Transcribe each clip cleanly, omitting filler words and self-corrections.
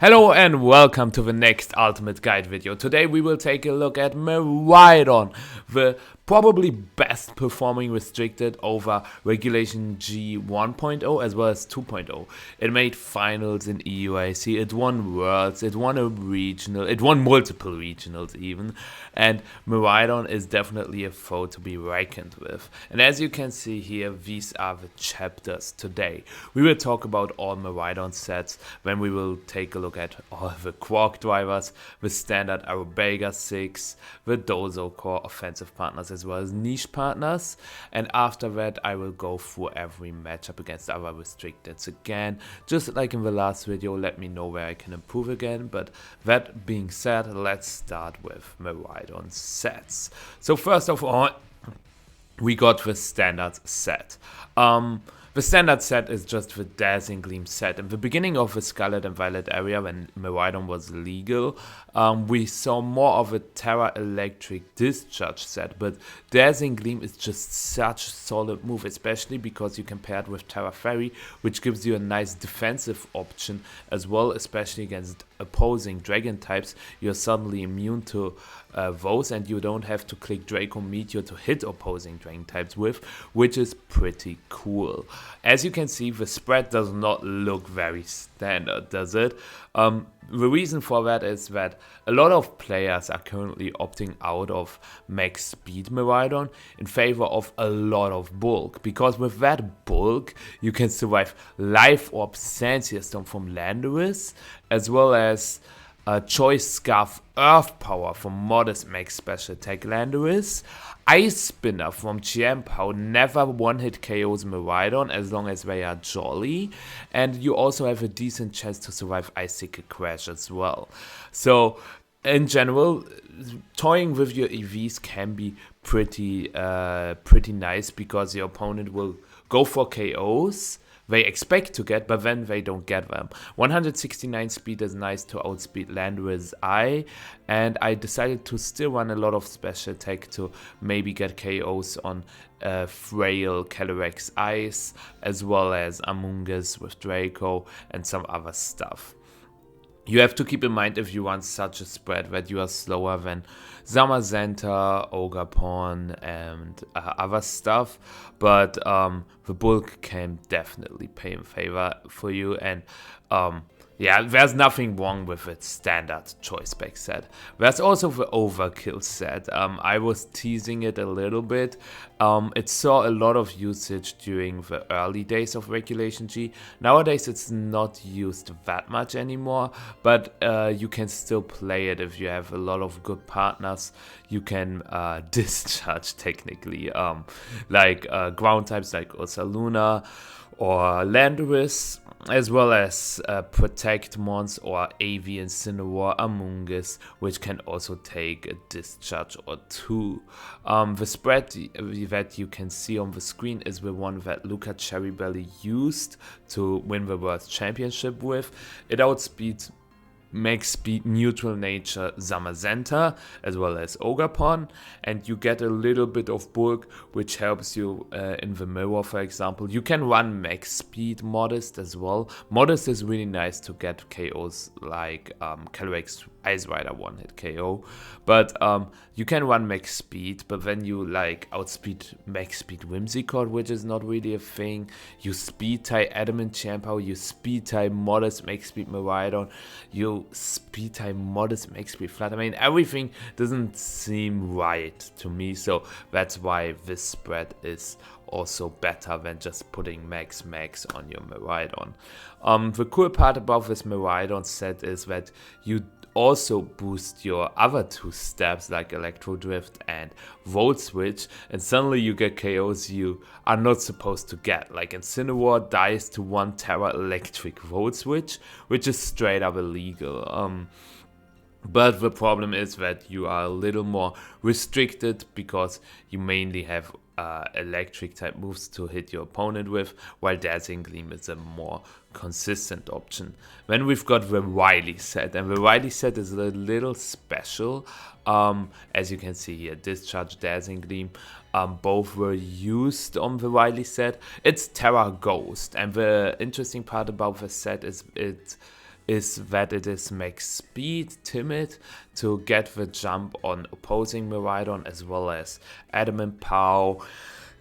Hello and welcome to the next Ultimate Guide video. Today we will take a look at Miraidon, the probably best performing restricted over Regulation G 1.0 as well as 2.0. It made finals in EUIC, it won worlds, it won a regional, it won multiple regionals even, and Miraidon is definitely a foe to be reckoned with. And as you can see here, these are the chapters today. We will talk about all Miraidon sets, then we will take a look at all the Quark Drivers, the standard Arubega Six, the Dozo Core offensive partners as well as niche partners, and after that I will go through every matchup against other restricteds again. Just like in the last video, let me know where I can improve again, but that being said, let's start with Miraidon sets. So first of all, we got the standard set. The standard set is just the Dazzling Gleam set. In the beginning of the Scarlet and Violet area, when Miraidon was legal, we saw more of a Terra Electric Discharge set, but Dazzling Gleam is just such a solid move, especially because you can pair it with Terra Fairy, which gives you a nice defensive option as well, especially against opposing dragon types. You're suddenly immune to those, and you don't have to click Draco Meteor to hit opposing dragon types with, which is pretty cool. As you can see, the spread does not look very standard, does it? The reason for that is that a lot of players are currently opting out of max speed Miraidon in favor of a lot of bulk, because with that bulk you can survive Life Orb Sensia Storm from Landorus, as well as Choice Scarf Earth Power from modest max special attack Landorus. Ice Spinner from Chiempo never one-hit KOs Miraidon as long as they are jolly, and you also have a decent chance to survive Icicle Crash as well. So in general, toying with your EVs can be pretty nice, because your opponent will go for KOs they expect to get, but then they don't get them. 169 speed is nice to outspeed Landorus Eye, and I decided to still run a lot of special attack to maybe get KOs on Frail, Calyrex Ice, as well as Among Us with Draco and some other stuff. You have to keep in mind, if you run such a spread, that you are slower than Zamazenta, Ogerpon, and other stuff, but the bulk can definitely pay in favor for you, and yeah, there's nothing wrong with its standard choice spec set. There's also the Overkill set. I was teasing it a little bit. It saw a lot of usage during the early days of Regulation G. Nowadays it's not used that much anymore, but you can still play it if you have a lot of good partners. You can discharge technically, like ground types like Ursaluna or Landorus, as well as Protect Mons or AV Incineroar Among Us, which can also take a discharge or two. The spread that you can see on the screen is the one that Luca Cherrybelly used to win the World Championship with. It outspeeds max speed neutral nature Zamazenta as well as Ogerpon, and you get a little bit of bulk, which helps you in the mirror, for example. You can run max speed Modest as well. Modest is really nice to get KOs like Calyrex Ice Rider one-hit KO, but you can run max speed, but then you like outspeed max speed Whimsicott, which is not really a thing. You speed tie Adamant Champo, you speed tie Modest max speed Miraidon, you speed tie Modest max speed Flat. I mean, everything doesn't seem right to me, so that's why this spread is also better than just putting max on your Miraidon. The cool part about this Miraidon set is that you also boost your other two steps like Electro Drift and Volt Switch, and suddenly you get KOs you are not supposed to get, like Incineroar dies to one Terra Electric Volt Switch, which is straight up illegal. But the problem is that you are a little more restricted, because you mainly have electric type moves to hit your opponent with, while Dazzling Gleam is a more consistent option. Then we've got the Wily set, and the Wily set is a little special. As you can see here, Discharge, Dazzling Gleam, both were used on the Wily set. It's Terra Ghost, and the interesting part about the set is it is that it is max speed, timid, to get the jump on opposing Miraidon, as well as adamant power,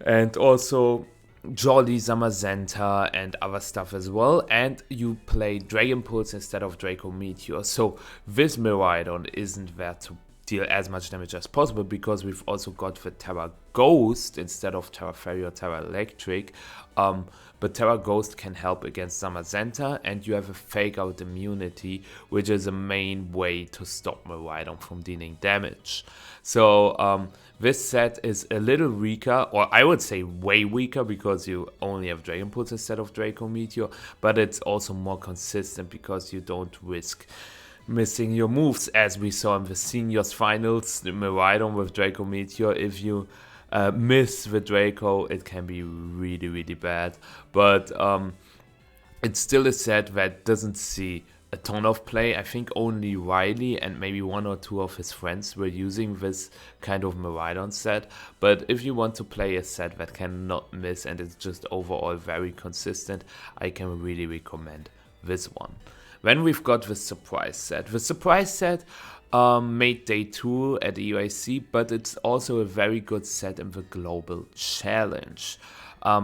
and also Jolly, Zamazenta, and other stuff as well. And you play Dragon Pulse instead of Draco Meteor. So this Miraidon isn't there to deal as much damage as possible, because we've also got the Terra Ghost instead of Terra Fairy or Terra Electric. But Terra Ghost can help against Zamazenta, and you have a fake out immunity, which is a main way to stop Miraidon from dealing damage. So this set is a little weaker, or I would say way weaker, because you only have Dragon Pulse instead of Draco Meteor, but it's also more consistent because you don't risk missing your moves, as we saw in the seniors finals. The Miraidon with Draco Meteor, if you miss the Draco, it can be really, really bad. But it's still a set that doesn't see a ton of play. I think only Riley and maybe one or two of his friends were using this kind of Miraidon set. But if you want to play a set that cannot miss and is just overall very consistent, I can really recommend this one. Then we've got the surprise set. The surprise set made day 2 at EUIC, but it's also a very good set in the global challenge.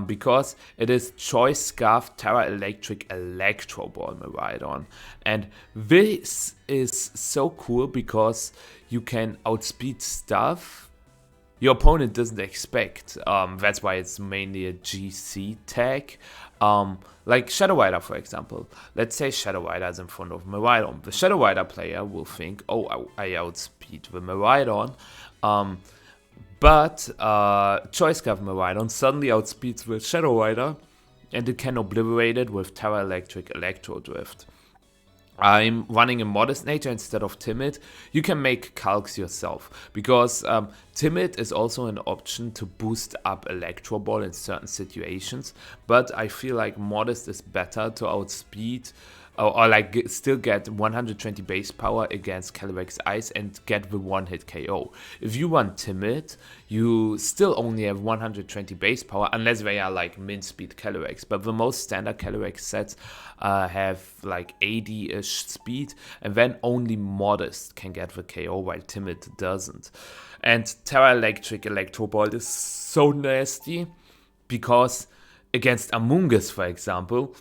Because it is Choice Scarf, Terra Electric, Electro Ball Miraidon. And this is so cool because you can outspeed stuff your opponent doesn't expect. That's why it's mainly a GC tag. Like Shadow Rider, for example. Let's say Shadow Rider is in front of Miraidon. The Shadow Rider player will think, oh, I outspeed the Miraidon. But Choice Scarf Miraidon suddenly outspeeds the Shadow Rider, and it can obliterate it with Terra Electric Electro Drift. I'm running a modest nature instead of timid. You can make calcs yourself, because timid is also an option to boost up Electro Ball in certain situations, but I feel like modest is better to outspeed or like still get 120 base power against Calyrex Ice and get the one-hit KO. If you run timid, you still only have 120 base power, unless they are like min-speed Calyrex, but the most standard Calyrex sets have like 80-ish speed, and then only modest can get the KO, while timid doesn't. And Terra Electric Electro Ball is so nasty, because against Amoonguss, for example,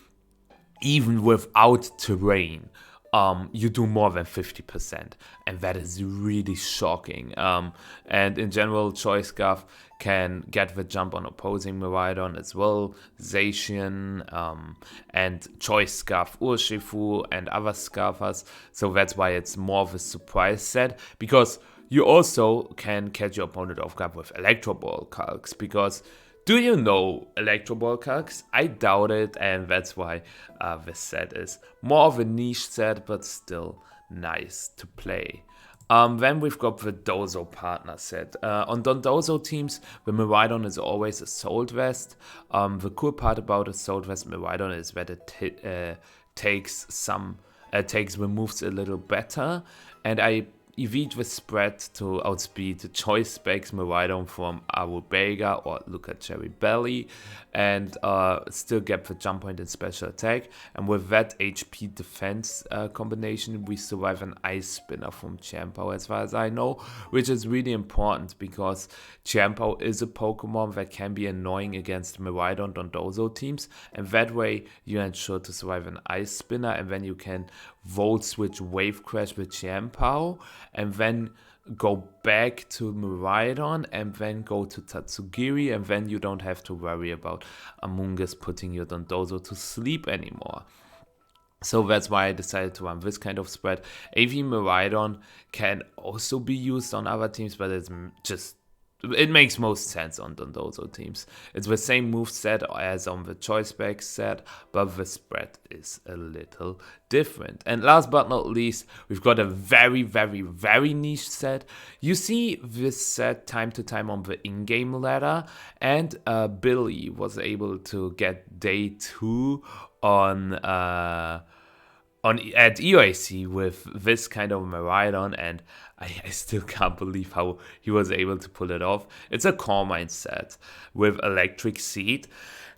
even without terrain, you do more than 50%, and that is really shocking. And in general, Choice Scarf can get the jump on opposing Miraidon as well, Zacian, and Choice Scarf Urshifu and other Scarfers, so that's why it's more of a surprise set, because you also can catch your opponent off guard with Electro Ball calcs, because do you know Electro Ball calcs? I doubt it, and that's why this set is more of a niche set, but still nice to play. Then we've got the Dozo partner set. On Dozo teams, the Miraidon is always a Soul Vest. The cool part about a Soul Vest Miraidon is that it takes the moves a little better, and I evade the spread to outspeed the Choice Specs Miraidon from Arubega or look at Cherry Belly, and still get the jump point and special attack. And with that HP defense combination, we survive an Ice Spinner from Champo, as far as I know, which is really important, because Champo is a Pokemon that can be annoying against Miraidon on Dozo teams, and that way you ensure to survive an Ice Spinner, and then you can Volt Switch Wave Crash with Champo, and then go back to Miraidon, and then go to Tatsugiri, and then you don't have to worry about Amoonguss putting your Dondozo to sleep anymore. So that's why I decided to run this kind of spread. EV Miraidon can also be used on other teams, but it makes most sense on Dondozo teams. It's the same move set as on the Choice Spec set, but the spread is a little different. And last but not least, we've got a very, very, very niche set. You see this set time to time on the in-game ladder, and Billy was able to get day 2 at EUIC with this kind of Miraidon, and I still can't believe how he was able to pull it off. It's a Core Mine set with Electric Seed,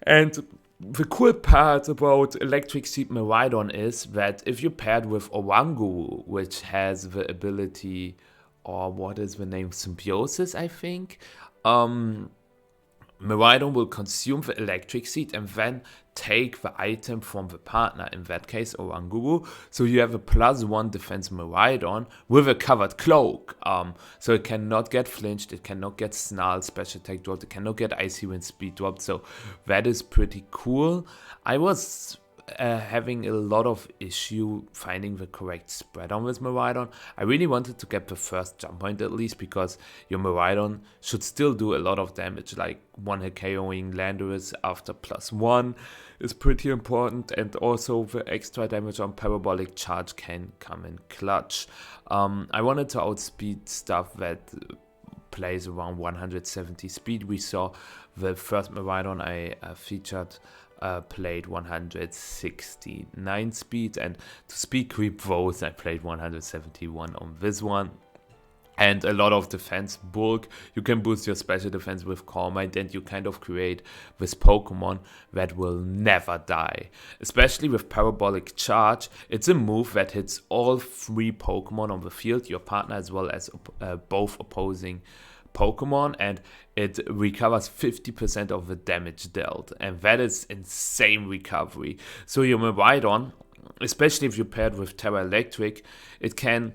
and The cool part about Electric Seed Miraidon is that if you paired with Orangu, which has the ability, or what is the name, Symbiosis, I think, Miraidon will consume the electric seed and then take the item from the partner, in that case Oranguru. So you have a +1 defense Miraidon with a covered cloak. So it cannot get flinched, it cannot get snarl special attack dropped, it cannot get icy wind speed dropped. So that is pretty cool. I was having a lot of issue finding the correct spread on this Miraidon. I really wanted to get the first jump point at least, because your Miraidon should still do a lot of damage, like 1-hit KOing Landorus after +1 is pretty important, and also the extra damage on Parabolic Charge can come in clutch. I wanted to outspeed stuff that plays around 170 speed. We saw the first Miraidon I featured played 169 speed, and to speed creep both I played 171 on this one. And a lot of defense bulk. You can boost your special defense with Core Might, and you kind of create this Pokemon that will never die. Especially with Parabolic Charge, it's a move that hits all 3 Pokemon on the field, your partner as well as both opposing Pokemon, and it recovers 50% of the damage dealt, and that is insane recovery. So your Miraidon, especially if you paired with Terra Electric, it can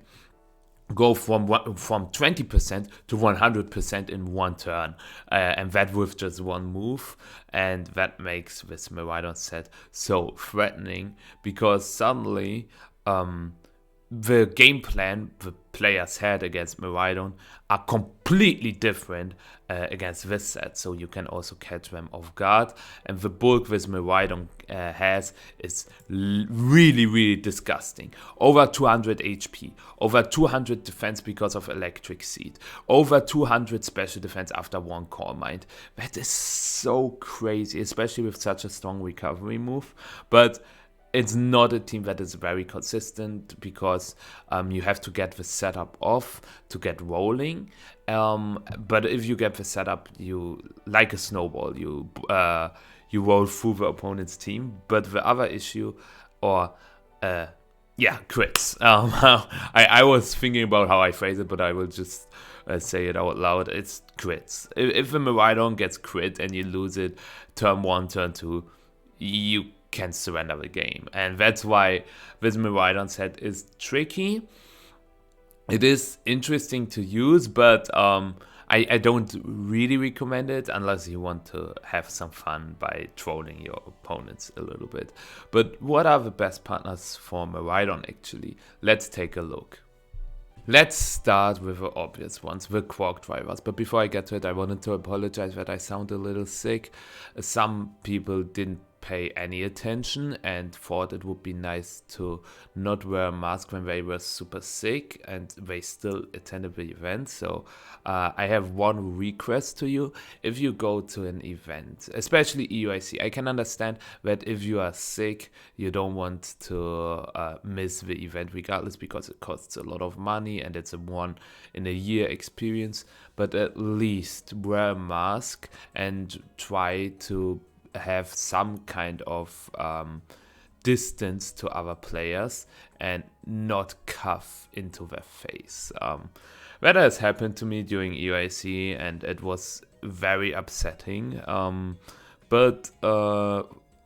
go from 20% to 100% in one turn, and that with just one move, and that makes this Miraidon set so threatening, because suddenly the game plan the players had against Miraidon are completely different against this set, so you can also catch them off guard. And the bulk this Miraidon has is really disgusting. Over 200 HP, over 200 defense because of Electric Seed, over 200 special defense after 1 Core Mind. That is so crazy, especially with such a strong recovery move. But it's not a team that is very consistent, because you have to get the setup off to get rolling. But if you get the setup, you like a snowball, you roll through the opponent's team. But the other issue, crits. I was thinking about how I phrase it, but I will just say it out loud. It's crits. If the Miraidon gets crit and you lose it turn 1, turn 2, you can surrender the game, and that's why this Miraidon set is tricky. It is interesting to use, but I don't really recommend it unless you want to have some fun by trolling your opponents a little bit. But what are the best partners for Miraidon actually? Let's take a look. Let's start with the obvious ones, the Quark Drivers. But before I get to it, I wanted to apologize that I sound a little sick. Some people didn't pay any attention and thought it would be nice to not wear a mask when they were super sick, and they still attended the event. So I have one request to you. If you go to an event, especially EUIC, I can understand that if you are sick, you don't want to miss the event regardless, because it costs a lot of money and it's a one-in-a-year experience. But at least wear a mask and try to have some kind of distance to other players and not cough into their face. That has happened to me during EIC, and it was very upsetting. But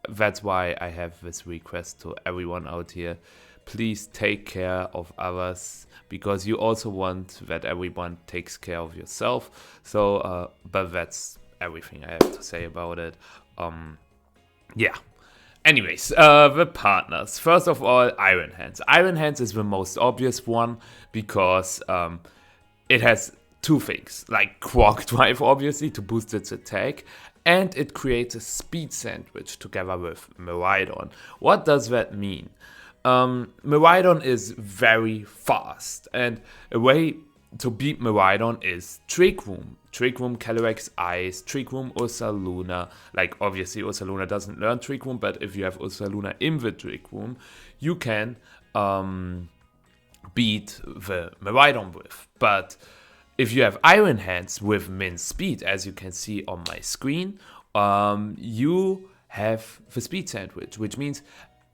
that's why I have this request to everyone out here. Please take care of others, because you also want that everyone takes care of yourself. So, but that's everything I have to say about it. Anyways, the partners. First of all, Iron Hands. Iron Hands is the most obvious one, because it has two things, like Quark Drive, obviously, to boost its attack, and it creates a speed sandwich together with Miraidon. What does that mean? Miraidon is very fast, and a way to beat Miraidon is Trick Room. Trick Room, Calyrex Ice, Trick Room, Ursaluna. Like, obviously, Ursaluna doesn't learn Trick Room, but if you have Ursaluna in the Trick Room, you can beat the Miraidon with. But if you have Iron Hands with min speed, as you can see on my screen, you have the speed sandwich, which means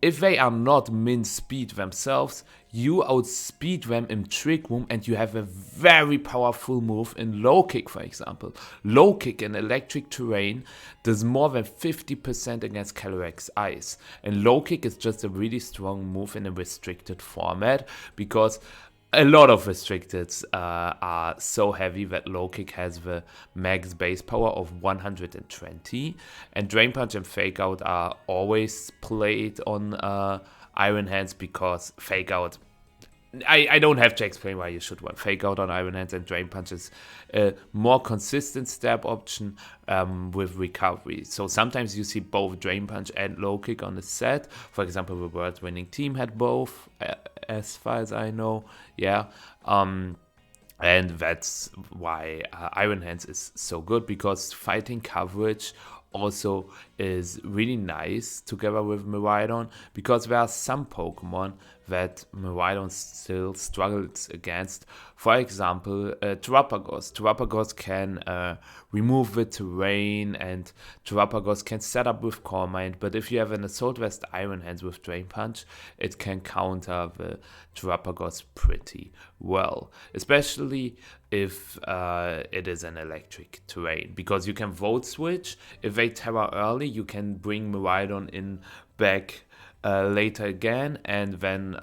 if they are not min speed themselves, you outspeed them in Trick Room and you have a very powerful move in low kick, for example. Low kick in electric terrain does more than 50% against Calyrex Ice. And low kick is just a really strong move in a restricted format because a lot of restricteds are so heavy that low kick has the max base power of 120, and Drain Punch and Fake Out are always played on Iron Hands because Fake Out, I don't have to explain why you should want Fake Out on Iron Hands, and Drain Punch is a more consistent stab option with recovery. So sometimes you see both Drain Punch and Low Kick on the set. For example, the World Winning Team had both, as far as I know. Yeah. And that's why Iron Hands is so good, because fighting coverage also is really nice together with Miraidon, because there are some Pokemon that Miraidon still struggles against. For example, Terapagos. Terapagos can remove the terrain, and Terapagos can set up with Core Mind, but if you have an Assault Vest Iron Hands with Drain Punch, it can counter the Terapagos pretty well, especially if it is an electric terrain, because you can Volt Switch. If they Terra early, you can bring Miraidon in back later again, and then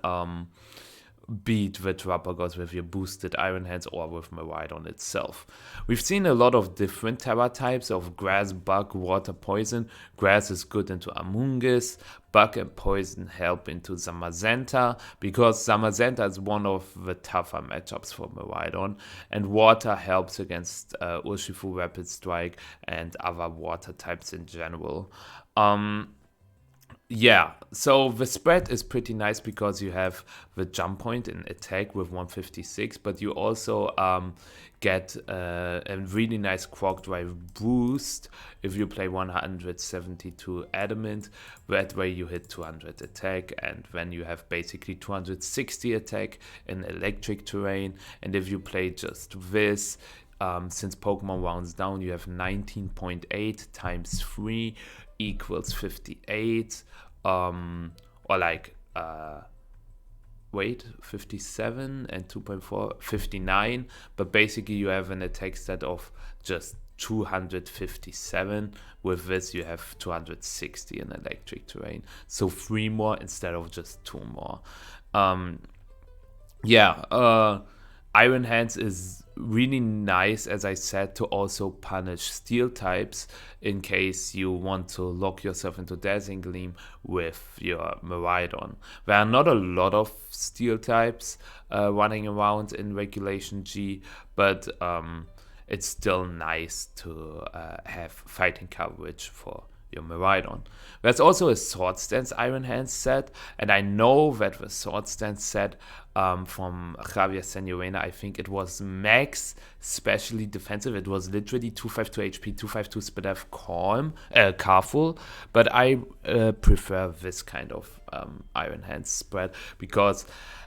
beat the Terapagos with your boosted Iron Hands or with Miraidon itself. We've seen a lot of different Terra types of Grass, Bug, Water, Poison. Grass is good into Amoonguss. Bug and Poison help into Zamazenta, because Zamazenta is one of the tougher matchups for Miraidon, and Water helps against Urshifu, Rapid Strike, and other water types in general. Yeah, so the spread is pretty nice because you have the jump point in attack with 156, but you also get a really nice Quark Drive boost if you play 172 Adamant. That way you hit 200 attack, and then you have basically 260 attack in electric terrain. And if you play just this, since Pokemon rounds down, you have 19.8 times 3 equals 58, or like 57 and 2.4, 59, but basically you have an attack stat of just 257. With this you have 260 in electric terrain, so 3 more instead of just 2 more. Iron Hands is really nice, as I said, to also punish steel types in case you want to lock yourself into Dazzling Gleam with your Miraidon. There are not a lot of steel types running around in Regulation G, but it's still nice to have fighting coverage for your Miraidon. There's also a Sword Stance Iron Hands set, and I know that the Sword Stance set from Javier Senorena, I think it was max specially defensive. It was literally 252 HP, 252 Spit F Careful, but I prefer this kind of Iron Hands spread, because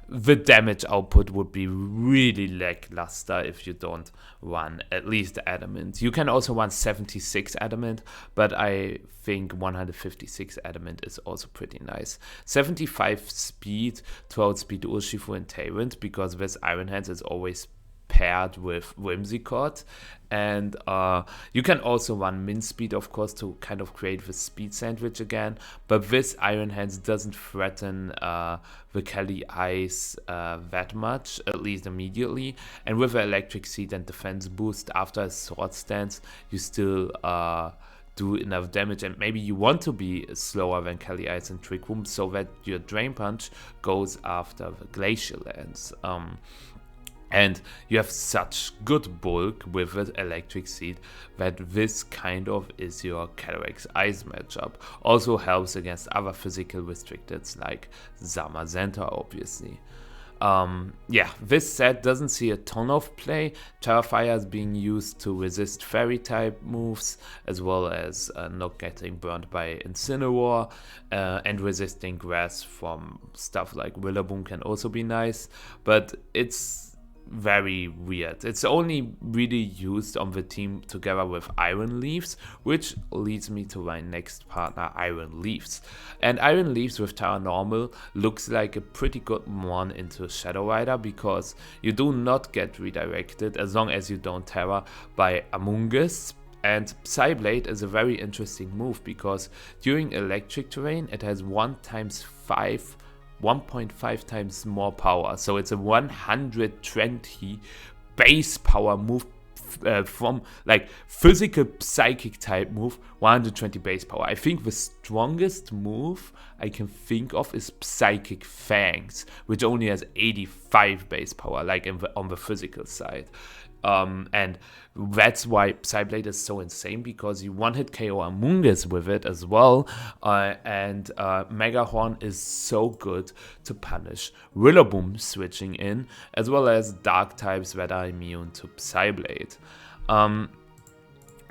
the damage output would be really lackluster if you don't run at least Adamant. You can also run 76 Adamant, but I think 156 Adamant is also pretty nice. 75 speed to outspeed Urshifu and Tyrant, because this Iron Hands is always paired with Whimsicott, and you can also run min speed, of course, to kind of create the speed sandwich again, but this Iron Hands doesn't threaten the Kelly Ice that much, at least immediately, and with the Electric Seed and defense boost after a Sword Stance, you still do enough damage, and maybe you want to be slower than Kelly Ice and Trick Room so that your Drain Punch goes after the Glacial Lance. And you have such good bulk with the Electric Seed that this kind of is your Calyrex Ice matchup. Also helps against other physical restricteds like Zamazenta, obviously. This set doesn't see a ton of play. Terrafire is being used to resist Fairy type moves, as well as not getting burned by Incineroar, and resisting grass from stuff like Rillaboom can also be nice, but it's very weird. It's only really used on the team together with Iron Leaves, which leads me to my next partner, Iron Leaves. And Iron Leaves with Terra Normal looks like a pretty good one into Shadow Rider, because you do not get redirected as long as you don't Terra by Amoonguss. And Psyblade is a very interesting move because during electric terrain it has 1.5 times more power, so it's a 120 base power move from like physical psychic type move. 120 base power. I think the strongest move I can think of is Psychic Fangs, which only has 85 base power, like on the physical side. And that's why Psyblade is so insane, because you one-hit KO Amoonguss with it as well, and Megahorn is so good to punish Rillaboom switching in, as well as dark types that are immune to Psyblade.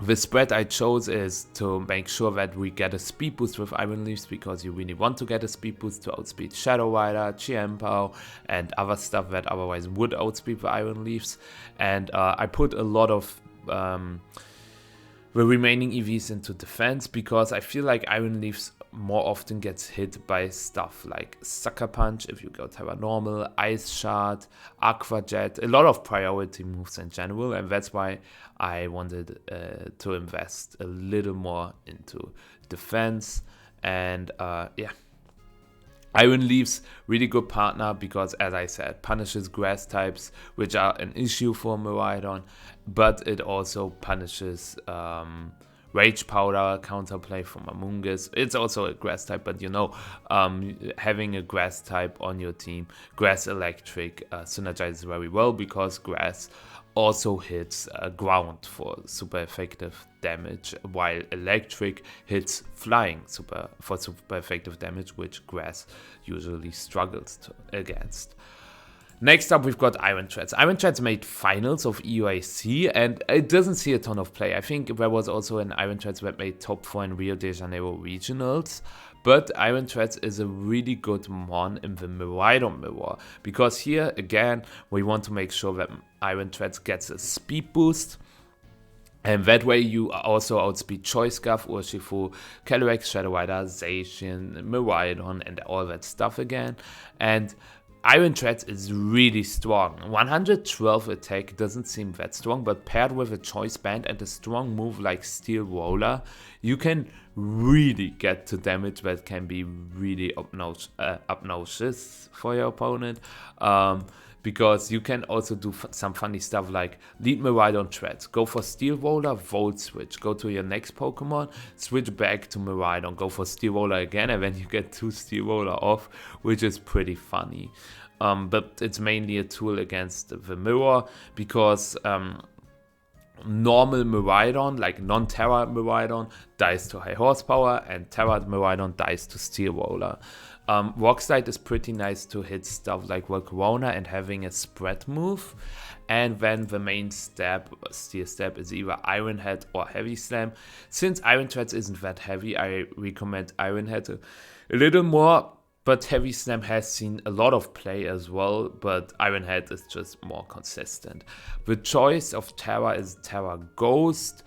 The spread I chose is to make sure that we get a speed boost with Iron Leaves, because you really want to get a speed boost to outspeed Shadow Rider, Chiempo, and other stuff that otherwise would outspeed the Iron Leaves. And I put a lot of the remaining EVs into defense, because I feel like Iron Leaves more often gets hit by stuff like Sucker Punch if you go Terra Normal, Ice Shard, Aqua Jet, a lot of priority moves in general, and that's why I wanted to invest a little more into defense. And yeah, Iron Leaves, really good partner, because as I said, punishes grass types, which are an issue for Miraidon, but it also punishes Rage Powder, counterplay from Amoonguss. It's also a grass type, but you know, having a grass type on your team, grass electric, synergizes very well, because grass also hits ground for super effective damage, while electric hits flying for super effective damage, which grass usually struggles against. Next up, we've got Iron Treads. Iron Treads made finals of EUAC, and it doesn't see a ton of play. I think there was also an Iron Treads that made top 4 in Rio de Janeiro regionals. But Iron Treads is a really good mon in the Miraidon mirror, because here again we want to make sure that Iron Treads gets a speed boost, and that way you also outspeed Choice Scarf, Urshifu, Calyrex, Shadow Rider, Zacian, Miraidon, and all that stuff again. And Iron Treads is really strong. 112 attack doesn't seem that strong, but paired with a Choice Band and a strong move like Steel Roller, you can really get to damage that can be really obnoxious for your opponent. Because you can also do some funny stuff like lead Miraidon Treads, go for Steel Roller, Volt Switch, go to your next Pokemon, switch back to Miraidon, go for Steel Roller again, and then you get 2 Steel Roller off, which is pretty funny. But it's mainly a tool against the mirror, because normal Miraidon, like non-Terra Miraidon, dies to high horsepower, and Terra Miraidon dies to Steel Roller. Rock Slide is pretty nice to hit stuff like Volcarona and having a spread move. And then the main step, Steel Step, is either Iron Head or Heavy Slam. Since Iron Treads isn't that heavy, I recommend Iron Head a little more. But Heavy Slam has seen a lot of play as well, but Iron Head is just more consistent. The choice of Terra is Terra Ghost,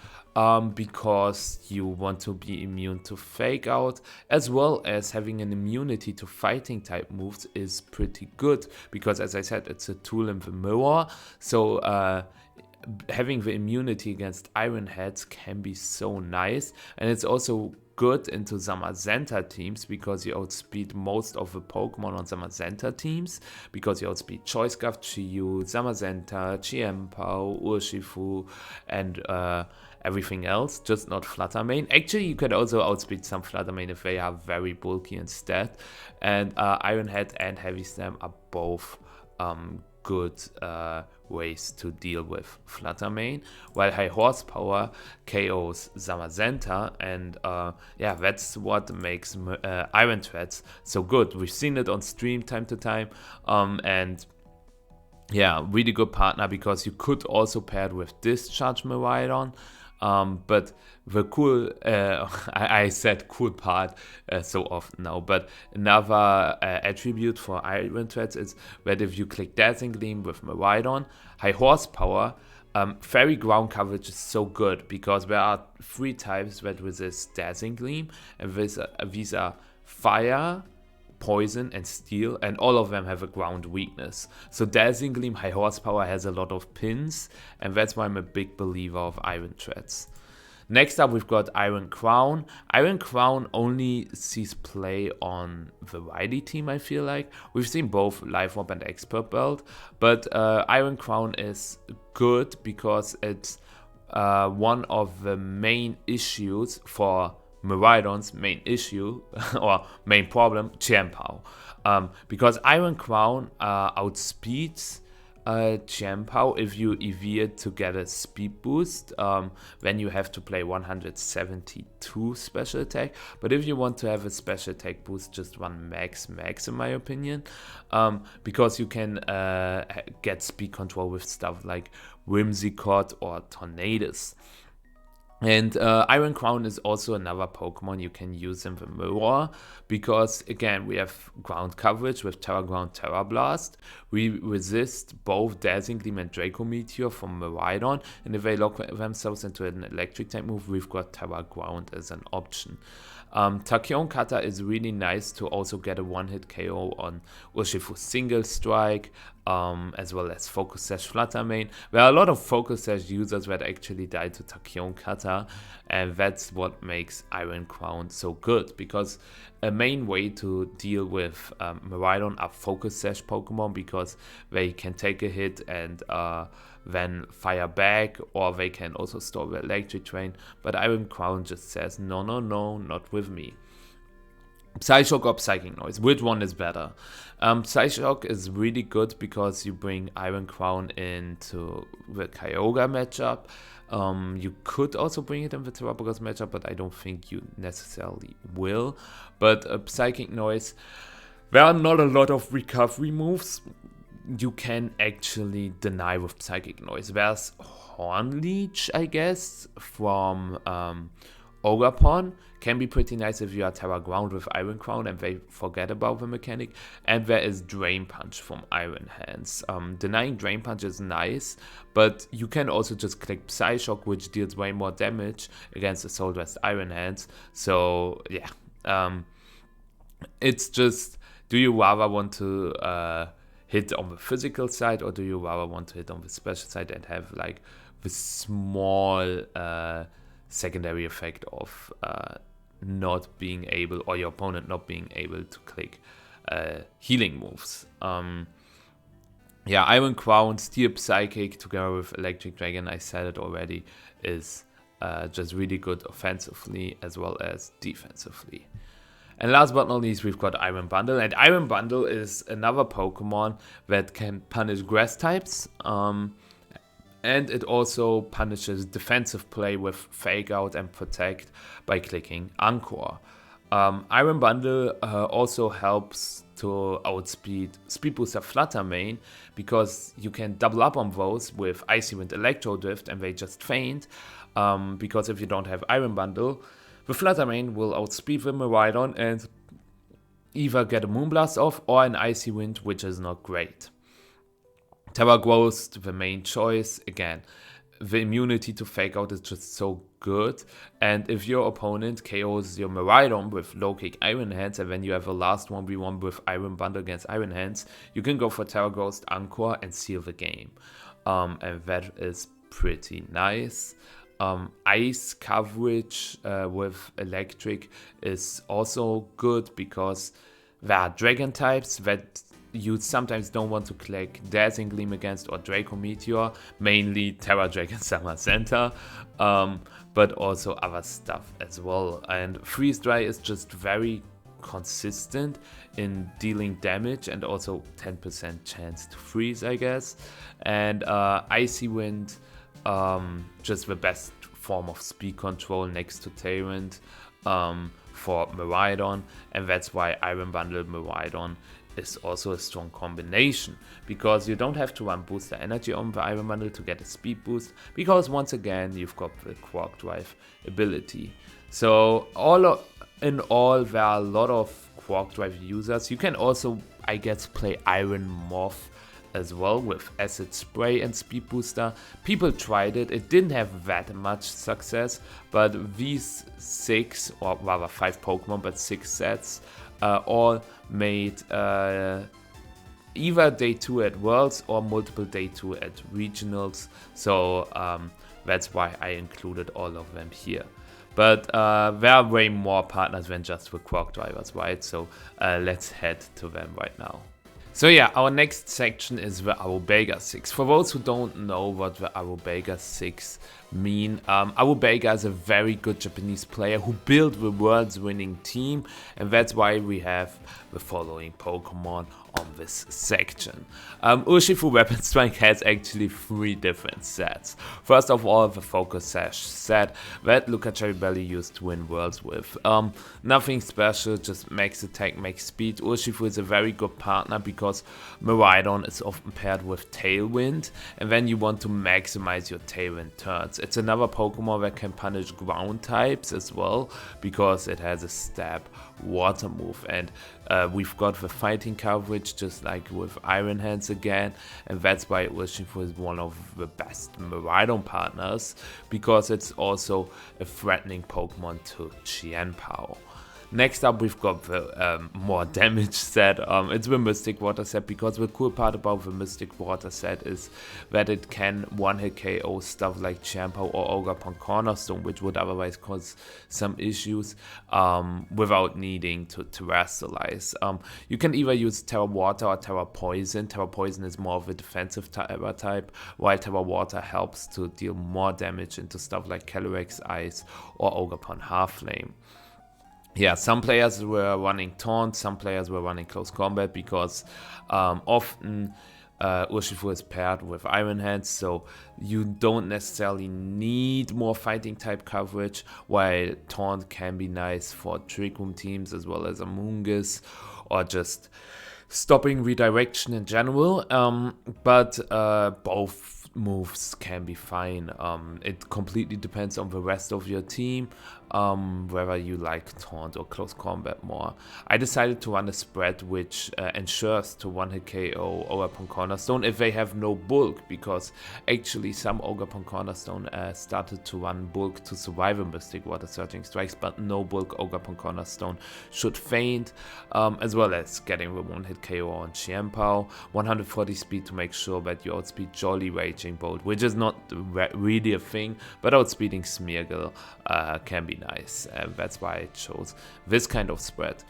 because you want to be immune to Fake Out, as well as having an immunity to fighting type moves is pretty good, because as I said, it's a tool in the mirror, so having the immunity against Iron Heads can be so nice, and it's also good into Zamazenta teams, because you outspeed most of the Pokemon on Zamazenta teams, because you outspeed Choice Scarf, Chiyu, Zamazenta, Chiempo, Urshifu, and everything else, just not Fluttermane. Actually, you can also outspeed some Fluttermane if they are very bulky instead. And Iron Head and Heavy Slam are both good ways to deal with Fluttermane, while High Horsepower KOs Zamazenta, and yeah, that's what makes Iron Treads so good. We've seen it on stream time to time, and yeah, really good partner, because you could also pair it with Discharge Miraidon, But the cool, I said cool part so often now, but another attribute for Iron Threads is that if you click Dazzling Gleam with Miraidon, high horsepower, fairy ground coverage is so good because there are 3 types that resist Dazzling Gleam, and these are fire, poison, and steel, and all of them have a ground weakness. So Dazzling Gleam high horsepower has a lot of pins, and that's why I'm a big believer of Iron Threads. Next up, we've got Iron Crown. Iron Crown only sees play on the Riley team, I feel like. We've seen both Life Orb and Expert Belt, but Iron Crown is good because it's one of the main issues for Miraidon's main issue or main problem, Chienpao. Because Iron Crown outspeeds Chienpao if you EV it to get a speed boost, then you have to play 172 special attack. But if you want to have a special attack boost, just run max in my opinion, because you can get speed control with stuff like Whimsicott or Tornadus. And Iron Crown is also another Pokemon you can use in the mirror because, again, we have ground coverage with Terra Ground, Terra Blast. We resist both Dazzling Gleam and Draco Meteor from Miraidon, and if they lock themselves into an electric type move, we've got Terra Ground as an option. Tachyon Cutter is really nice to also get a one-hit KO on Urshifu's Single Strike, as well as Focus Sash Flutter Mane. There are a lot of Focus Sash users that actually die to Tachyon Cutter, and that's what makes Iron Crown so good, because a main way to deal with Miraidon are Focus Sash Pokemon, because they can take a hit and then fire back, or they can also store the electric train, but Iron Crown just says no, not with me. Psyshock or Psychic Noise, which one is better? Psyshock is really good because you bring Iron Crown into the Kyogre matchup. You could also bring it in the Terrapagos matchup, but I don't think you necessarily will. But Psychic Noise, there are not a lot of recovery moves you can actually deny with Psychic Noise. There's Horn Leech, I guess, from Ogapon. Can be pretty nice if you are Terra Ground with Iron Crown and they forget about the mechanic. And there is Drain Punch from Iron Hands. Denying Drain Punch is nice, but you can also just click Psyshock, which deals way more damage against the Soul Dressed Iron Hands. So yeah, it's just, do you rather want to hit on the physical side, or do you rather want to hit on the special side and have like the small secondary effect of not being able, or your opponent not being able to click healing moves? Yeah, Iron Crown, Steel Psychic together with Electric Dragon, I said it already, is just really good offensively as well as defensively. And last but not least, we've got Iron Bundle. And Iron Bundle is another Pokemon that can punish grass types. And it also punishes defensive play with Fake Out and Protect by clicking Anchor. Iron Bundle also helps to outspeed Speed Booster Flutter Mane, because you can double up on those with Icy Wind, Electro Drift, and they just faint. Because if you don't have Iron Bundle, the Flutter Mane will outspeed the Miraidon and either get a Moonblast off or an Icy Wind, which is not great. Terra Ghost, the main choice. Again, the immunity to Fake Out is just so good. And if your opponent KOs your Miraidon with Low Kick Iron Hands, and then you have a last 1v1 with Iron Bundle against Iron Hands, you can go for Terra Ghost, Anchor, and seal the game. And that is pretty nice. Ice coverage with Electric is also good because there are Dragon types that you sometimes don't want to click Dazzling Gleam against, or Draco Meteor, mainly Terra Dragon Summer Center, but also other stuff as well. And Freeze Dry is just very consistent in dealing damage and also 10% chance to freeze, I guess. And Icy Wind, just the best form of speed control next to Tyrant for Miraidon, and that's why Iron Bundle Miraidon is also a strong combination, because you don't have to run booster energy on the Iron Bundle to get a speed boost, because once again you've got the Quark Drive ability. So in all, there are a lot of Quark Drive users. You can also, I guess, play Iron Morph as well with Acid Spray and Speed Booster. People tried it, it didn't have that much success, but these 6, or rather 5 Pokemon, but 6 sets, all made either day 2 at Worlds or multiple day 2 at Regionals, so that's why I included all of them here. But there are way more partners than just the Quark Drivers, right? So let's head to them right now. So yeah, our next section is the Arubega Six. For those who don't know what the Arubega Six mean, Arubega is a very good Japanese player who built the world's winning team, and that's why we have the following Pokemon on this section. Urshifu Weapon Strike has actually 3 different sets. First of all, the Focus Sash set that Luca Cherrybelly used to win worlds with. Nothing special, just max attack, max speed. Urshifu is a very good partner because Miraidon is often paired with Tailwind, and then you want to maximize your Tailwind turns. It's another Pokemon that can punish ground types as well, because it has a stab water move, and we've got the fighting coverage just like with Iron Hands again, and that's why Urshifu is one of the best Miraidon partners, because it's also a threatening Pokemon to Qianpao. Next up, we've got the more damage set. It's the Mystic Water set, because the cool part about the Mystic Water set is that it can one-hit KO stuff like Qianpao or Ogre Cornerstone, which would otherwise cause some issues without needing to terrestrialize. You can either use Terra Water or Terra Poison. Terra Poison is more of a defensive type, while Terra Water helps to deal more damage into stuff like Calyrex Ice or Ogre Half-Flame. Yeah, some players were running Taunt, some players were running Close Combat, because often Urshifu is paired with Iron Hands, so you don't necessarily need more fighting type coverage, while Taunt can be nice for Trick Room teams as well as Amoonguss, or just stopping redirection in general, but both moves can be fine. It completely depends on the rest of your team, whether you like Taunt or Close Combat more. I decided to run a spread which ensures to one-hit KO Ogre Cornerstone if they have no bulk, because actually some Ogre Cornerstone started to run bulk to survive a Mystic Water Searching Strikes, but no bulk Ogre Cornerstone should faint, as well as getting the one-hit KO on Qianpao, 140 speed to make sure that you outspeed Jolly Raging Bolt, which is not really a thing, but outspeeding Smeargle can be nice, and that's why I chose this kind of spread.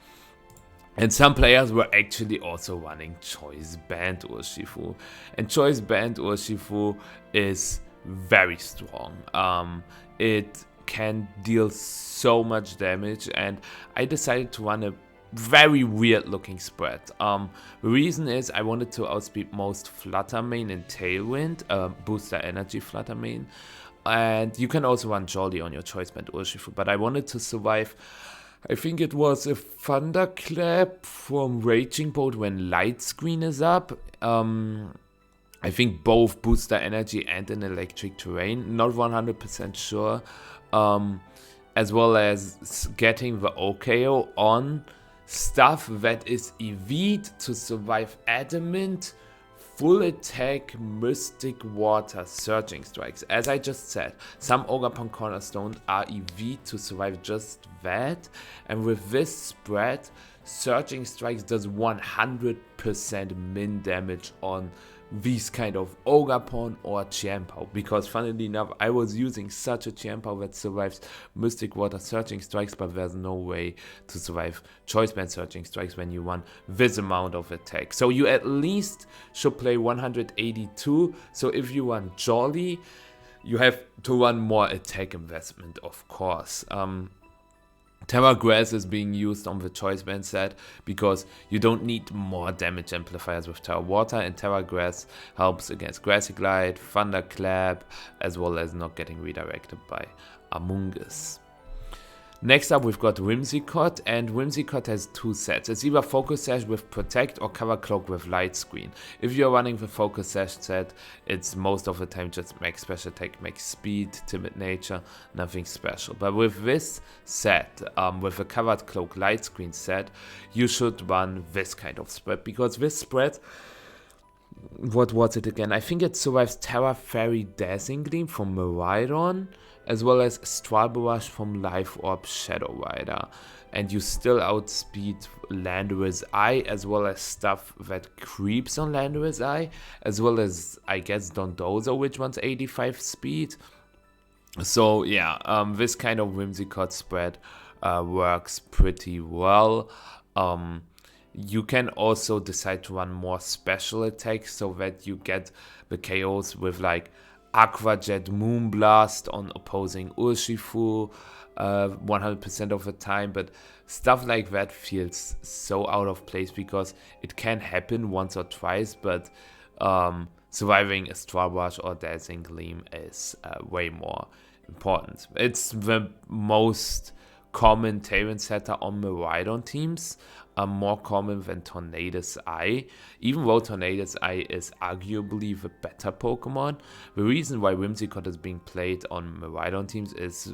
And some players were actually also running Choice Band Urshifu, and Choice Band Urshifu is very strong. It can deal so much damage, and I decided to run a very weird looking spread. The reason is I wanted to outspeed most Flutter Mane and Tailwind, booster energy Flutter Mane, and you can also run Jolly on your Choice Band Urshifu, but I wanted to survive, I think it was a Thunderclap from Raging Bolt when Light Screen is up. I think both booster energy and an electric terrain, not 100% sure, as well as getting the OKO on stuff that is EV'd to survive Adamant, Full Attack, Mystic Water Searching Strikes. As I just said, some Ogre Cornerstone are EV'd to survive just that, and with this spread, Searching Strikes does 100% min damage on these kind of Ogre or Qianpao, because funnily enough I was using such a Qianpao that survives Mystic Water Searching Strikes, but there's no way to survive Choice Band Searching Strikes when you run this amount of attack. So you at least should play 182, so if you run Jolly you have to run more attack investment, of course. Terra Grass is being used on the Choice Band set because you don't need more damage amplifiers with Terra Water, and Terra Grass helps against Grassy Glide, Thunderclap, as well as not getting redirected by Amoonguss. Next up, we've got Whimsicott, and Whimsicott has two sets. It's either Focus Sash with Protect or Cover Cloak with Light Screen. If you're running the Focus Sash set, it's most of the time just Max Special Attack, Max Speed, Timid Nature, nothing special. But with this set, with the Covered Cloak Light Screen set, you should run this kind of spread, because this spread, what was it again? I think it survives Terra Fairy Dazzling Gleam from Miraidon, as well as Astral Barrage from Life Orb Shadow Rider. And you still outspeed Landorus Eye, as well as stuff that creeps on Landorus Eye, as well as, I guess, Dozo, which runs 85 speed. So yeah, this kind of Whimsicott spread works pretty well. You can also decide to run more special attacks so that you get the KOs with like Aqua Jet Moonblast on opposing Urshifu 100% of the time, but stuff like that feels so out of place because it can happen once or twice, but surviving Astral Barrage or Dazzling Gleam is way more important. It's the most common Terran setter on Miraidon teams, more common than Tornadus Eye, even though Tornadus Eye is arguably the better Pokemon. The reason why Whimsicott is being played on Miraidon teams is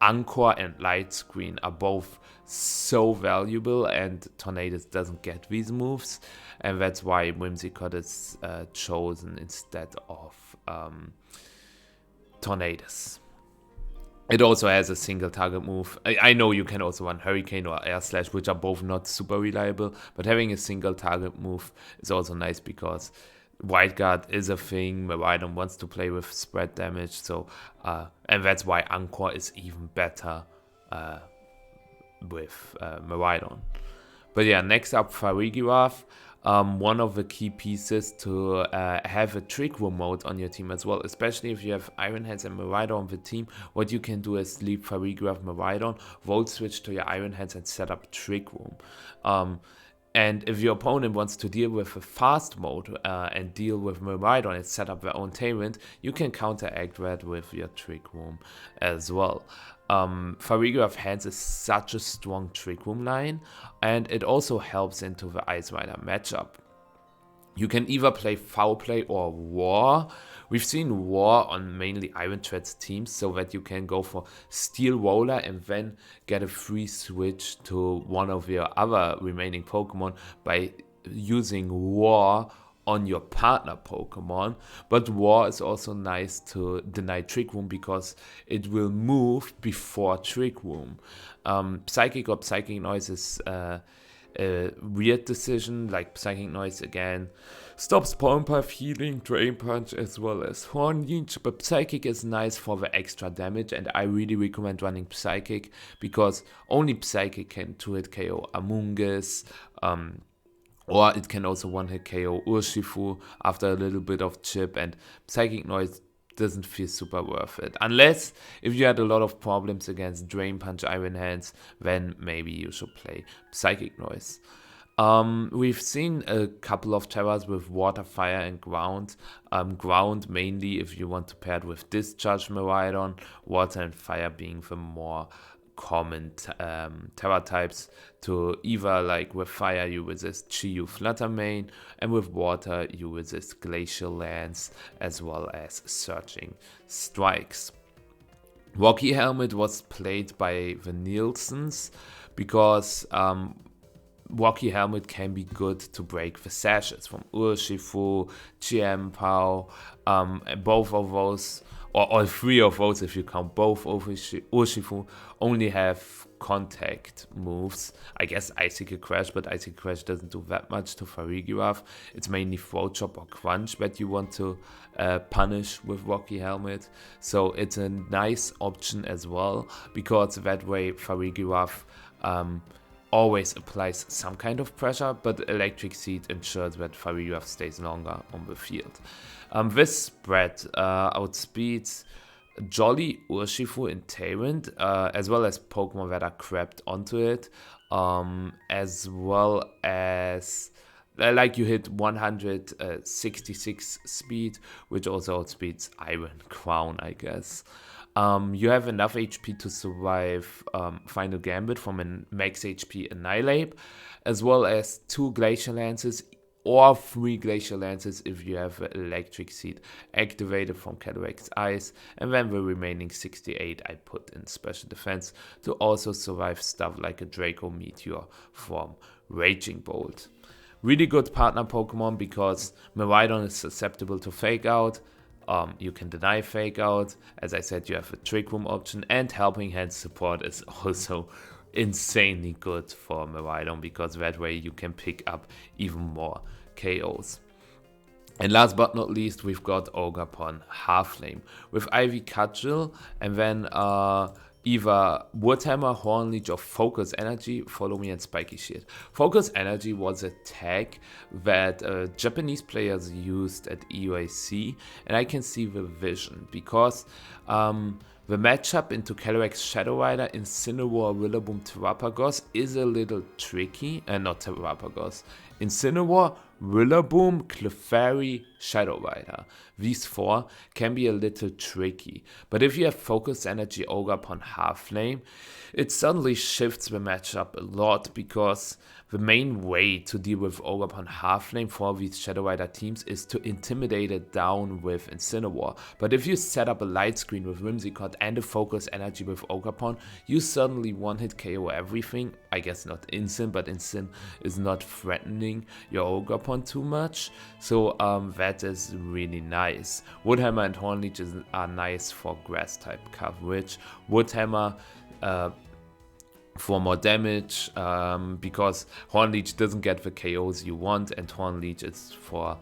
Anchor and Light Screen are both so valuable, and Tornadus doesn't get these moves, and that's why Whimsicott is chosen instead of Tornadus. It also has a single target move. I know you can also run Hurricane or Air Slash, which are both not super reliable, but having a single target move is also nice because Wild Guard is a thing. Miraidon wants to play with spread damage, so and that's why Anchor is even better with Miraidon. But yeah, next up, Farigiraf. One of the key pieces to have a Trick Room mode on your team as well, especially if you have Iron Hands and Miraidon on the team. What you can do is leave Farigiraf Miraidon, Volt Switch to your Iron Hands and set up Trick Room. And if your opponent wants to deal with a fast mode and deal with Miraidon and set up their own Tyrant, you can counteract that with your Trick Room as well. Farigiraf Hands is such a strong Trick Room line, and it also helps into the Ice Rider matchup. You can either play Foul Play or War. We've seen War on mainly Iron Tread's teams, so that you can go for Steel Roller and then get a free switch to one of your other remaining Pokemon by using War on your partner Pokemon. But War is also nice to deny Trick Room because it will move before Trick Room. Psychic or Psychic Noise is a weird decision, like Psychic Noise again stops Pollen Puff, Healing, Drain Punch, as well as Horn Leech, but Psychic is nice for the extra damage, and I really recommend running Psychic because only Psychic can 2-hit KO Amoonguss, or it can also 1-hit KO Urshifu after a little bit of chip, and Psychic Noise doesn't feel super worth it. Unless if you had a lot of problems against Drain Punch Iron Hands, then maybe you should play Psychic Noise. We've seen a couple of Terras with Water, Fire, and Ground. Ground mainly if you want to pair it with Discharge Miraidon, Water and Fire being the more common Terra types. To either, like with Fire you resist Chi-Yu Fluttermane, and with Water you resist Glacial Lance as well as Searching Strikes. Rocky Helmet was played by the Nielsens because Rocky Helmet can be good to break the sashes from Urshifu, Chiempao, both of those, or all three of those if you count both Urshifu, only have contact moves. I guess Icicle Crash, but Icicle Crash doesn't do that much to Farigiraf. It's mainly Throat Chop or Crunch that you want to punish with Rocky Helmet. So it's a nice option as well, because that way Farigiraf always applies some kind of pressure, but Electric Seed ensures that Farigiraf stays longer on the field. This spread outspeeds Jolly, Urshifu, and Tyrant, as well as Pokemon that are crapped onto it, as well as like you hit 166 speed, which also outspeeds Iron Crown, I guess. You have enough HP to survive Final Gambit from a max HP Annihilate, as well as 2 Glacial Lances or 3 Glacial Lances if you have Electric Seed activated from Cataract's Eyes, and then the remaining 68 I put in Special Defense to also survive stuff like a Draco Meteor from Raging Bolt. Really good partner Pokemon because Miraidon is susceptible to Fake Out. You can deny Fake Out. As I said, you have a Trick Room option, and Helping Hand support is also insanely good for Miraidon because that way you can pick up even more KOs. And last but not least, we've got Ogerpon Half-Flame with Ivy Cudgel, and then either Woodhammer, Hornleech, or Focus Energy. Follow me and Spiky Shield. Focus Energy was a tag that Japanese players used at EUAC, and I can see the vision because the matchup into Cataract's Shadow Rider, Incineroar, Rillaboom, Terrapagos is a little tricky, not Terrapagos. Incineroar, Rillaboom, Clefairy, Shadow Rider. These 4 can be a little tricky, but if you have Focus Energy Ogerpon Half-Flame, it suddenly shifts the matchup a lot because the main way to deal with Ogerpon Half-Flame for these Shadow Rider teams is to intimidate it down with Incineroar. But if you set up a light screen with Whimsicott and a Focus Energy with Ogerpon, you suddenly one-hit KO everything. I guess not Incin, but Incin is not threatening your Ogerpon too much. So that is really nice. Woodhammer and Hornleech are nice for Grass type coverage. Woodhammer for more damage because Hornleech doesn't get the KOs you want, and Hornleech is for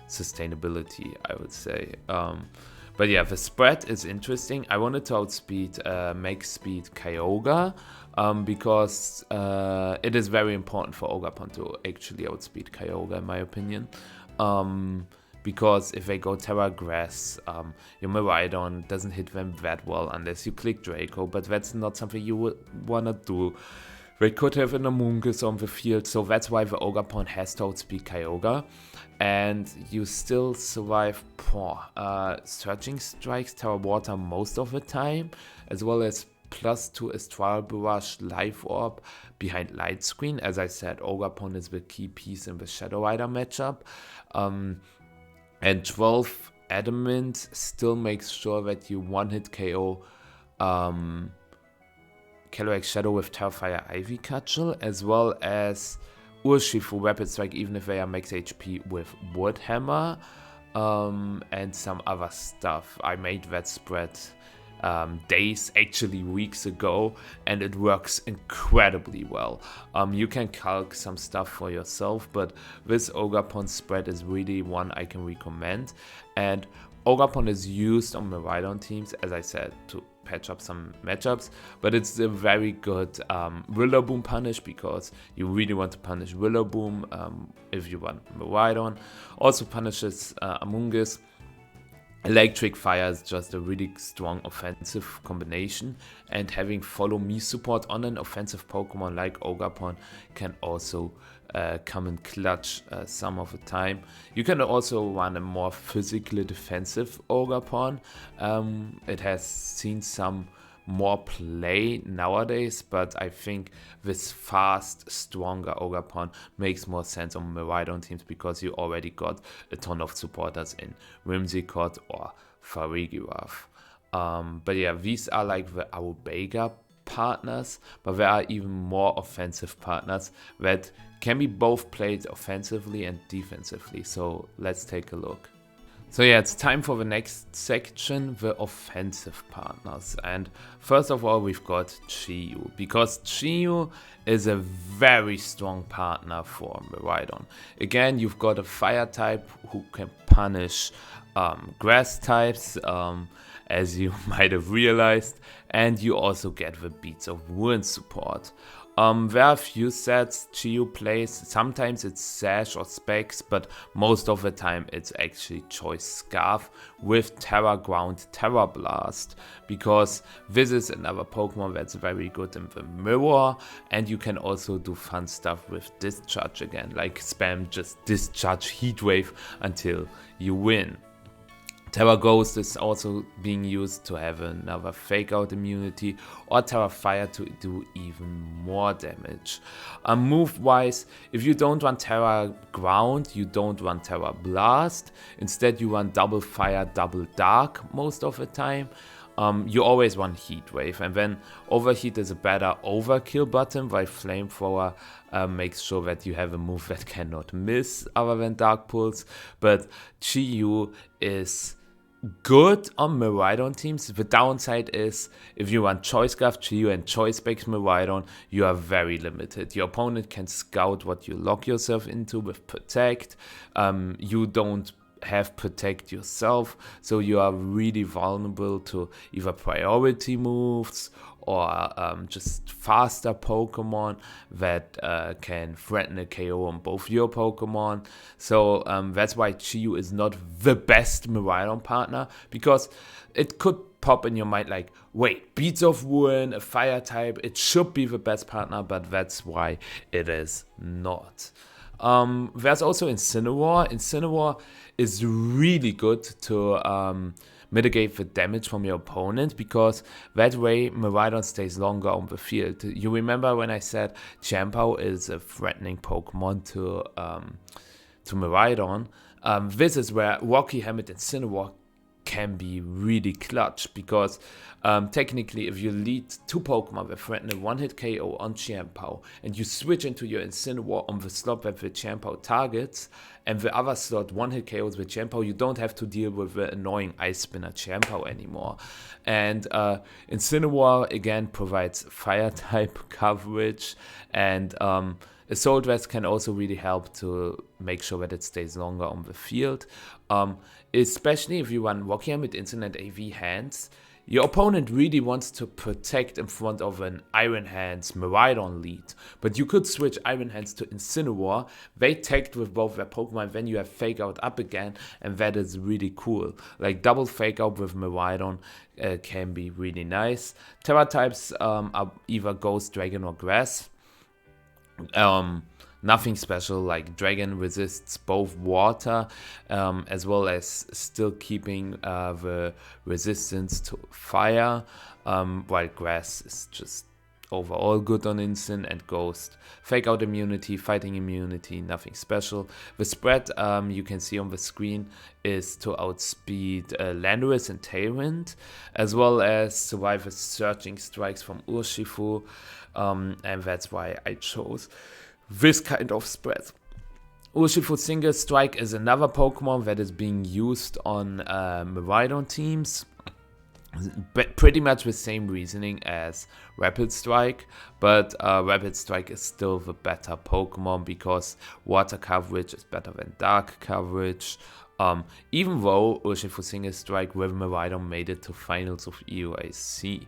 sustainability, I would say. But yeah, the spread is interesting. I wanted to outspeed max speed Kyogre because it is very important for Ogerpon to actually outspeed Kyogre in my opinion. Because if they go Terra Grass, your Miraidon doesn't hit them that well unless you click Draco, but that's not something you would wanna do. They could have an Amoonguss on the field, so that's why the Ogerpon has to outspeed Kyogre. And you still survive Surging Strikes, Terra Water most of the time, as well as +2 Astral Barrage, Life Orb behind Light Screen. As I said, Ogerpon is the key piece in the Shadow Rider matchup. And 12 Adamant still makes sure that you one-hit KO Cataract's Shadow with Terrifire Ivy Cudgel, as well as Urshifu Rapid Strike even if they are max HP with Woodhammer, and some other stuff. I made that spread days, actually weeks ago, and it works incredibly well. You can calc some stuff for yourself, but this Ogerpon spread is really one I can recommend. And Ogerpon is used on Miraidon teams, as I said, to patch up some matchups, but it's a very good Rillaboom punish because you really want to punish Rillaboom if you want Miraidon. Also punishes Amoonguss. Electric Fire is just a really strong offensive combination, and having Follow Me support on an offensive Pokemon like Ogerpon can also come in clutch some of the time. You can also run a more physically defensive Ogerpon. It has seen some more play nowadays, but I think this fast, stronger Ogerpon makes more sense on Miraidon teams because you already got a ton of supporters in Whimsicott or Farigiraf. But yeah, these are like the Arubega partners, but there are even more offensive partners that can be both played offensively and defensively. So let's take a look. So yeah, it's time for the next section, the offensive partners. And first of all, we've got Chi-Yu, because Chi-Yu is a very strong partner for Miraidon. Again, you've got a fire type who can punish grass types, as you might have realized, and you also get the Beats of Ruin support. There are a few sets Chiyu plays. Sometimes it's Sash or Specs, but most of the time it's actually Choice Scarf with Terra Ground, Terra Blast, because this is another Pokemon that's very good in the mirror, and you can also do fun stuff with Discharge again, like spam just Discharge Heat Wave until you win. Terra Ghost is also being used to have another Fake Out immunity, or Terra Fire to do even more damage. Move wise, if you don't run Terra Ground, you don't run Terra Blast. Instead you run Double Fire, Double Dark most of the time. You always run Heat Wave, and then Overheat is a better overkill button, while Flamethrower makes sure that you have a move that cannot miss other than Dark Pulse. But Chiyu is good on Miraidon teams. The downside is if you run Choice Scarf Chiyu and Choice Specs Miraidon, you are very limited. Your opponent can scout what you lock yourself into with Protect. You don't have Protect yourself, so you are really vulnerable to either priority moves or just faster Pokemon that can threaten a KO on both your Pokemon. So that's why Chiyu is not the best Miraidon partner, because it could pop in your mind like, wait, Beats of Ruin, a fire type, it should be the best partner, but that's why it is not. There's also Incineroar. Incineroar is really good to mitigate the damage from your opponent, because that way Miraidon stays longer on the field. You remember when I said Champo is a threatening Pokemon to Miraidon? This is where Rocky Helmet Incineroar can be really clutch, because technically if you lead two Pokemon that threaten a one-hit KO on Champo and you switch into your Incineroar on the slot that the Champo targets, and the other slot one-hit KOs with Champo, you don't have to deal with the annoying Ice Spinner Champo anymore. And Incineroar again provides fire type coverage, and Assault Vest can also really help to make sure that it stays longer on the field. Especially if you run Rocky Helmet Instant and AV Hands, your opponent really wants to protect in front of an Iron Hands Miraidon lead. But you could switch Iron Hands to Incineroar, they tagged with both their Pokemon, then you have Fake Out up again, and that is really cool. Like double Fake Out with Miraidon can be really nice. Terra types are either Ghost, Dragon or Grass. Nothing special, like Dragon resists both water as well as still keeping the resistance to fire, while Grass is just overall good on Instant, and Ghost Fake Out immunity, fighting immunity, nothing special. The spread you can see on the screen is to outspeed Landorus and Tailwind, as well as survive the Searching Strikes from Urshifu, and that's why I chose this kind of spread. Urshifu Single Strike is another Pokemon that is being used on Miraidon teams. Pretty much the same reasoning as Rapid Strike, but Rapid Strike is still the better Pokemon because water coverage is better than dark coverage. Even though Urshifu Single Strike with Miraidon made it to finals of EUIC.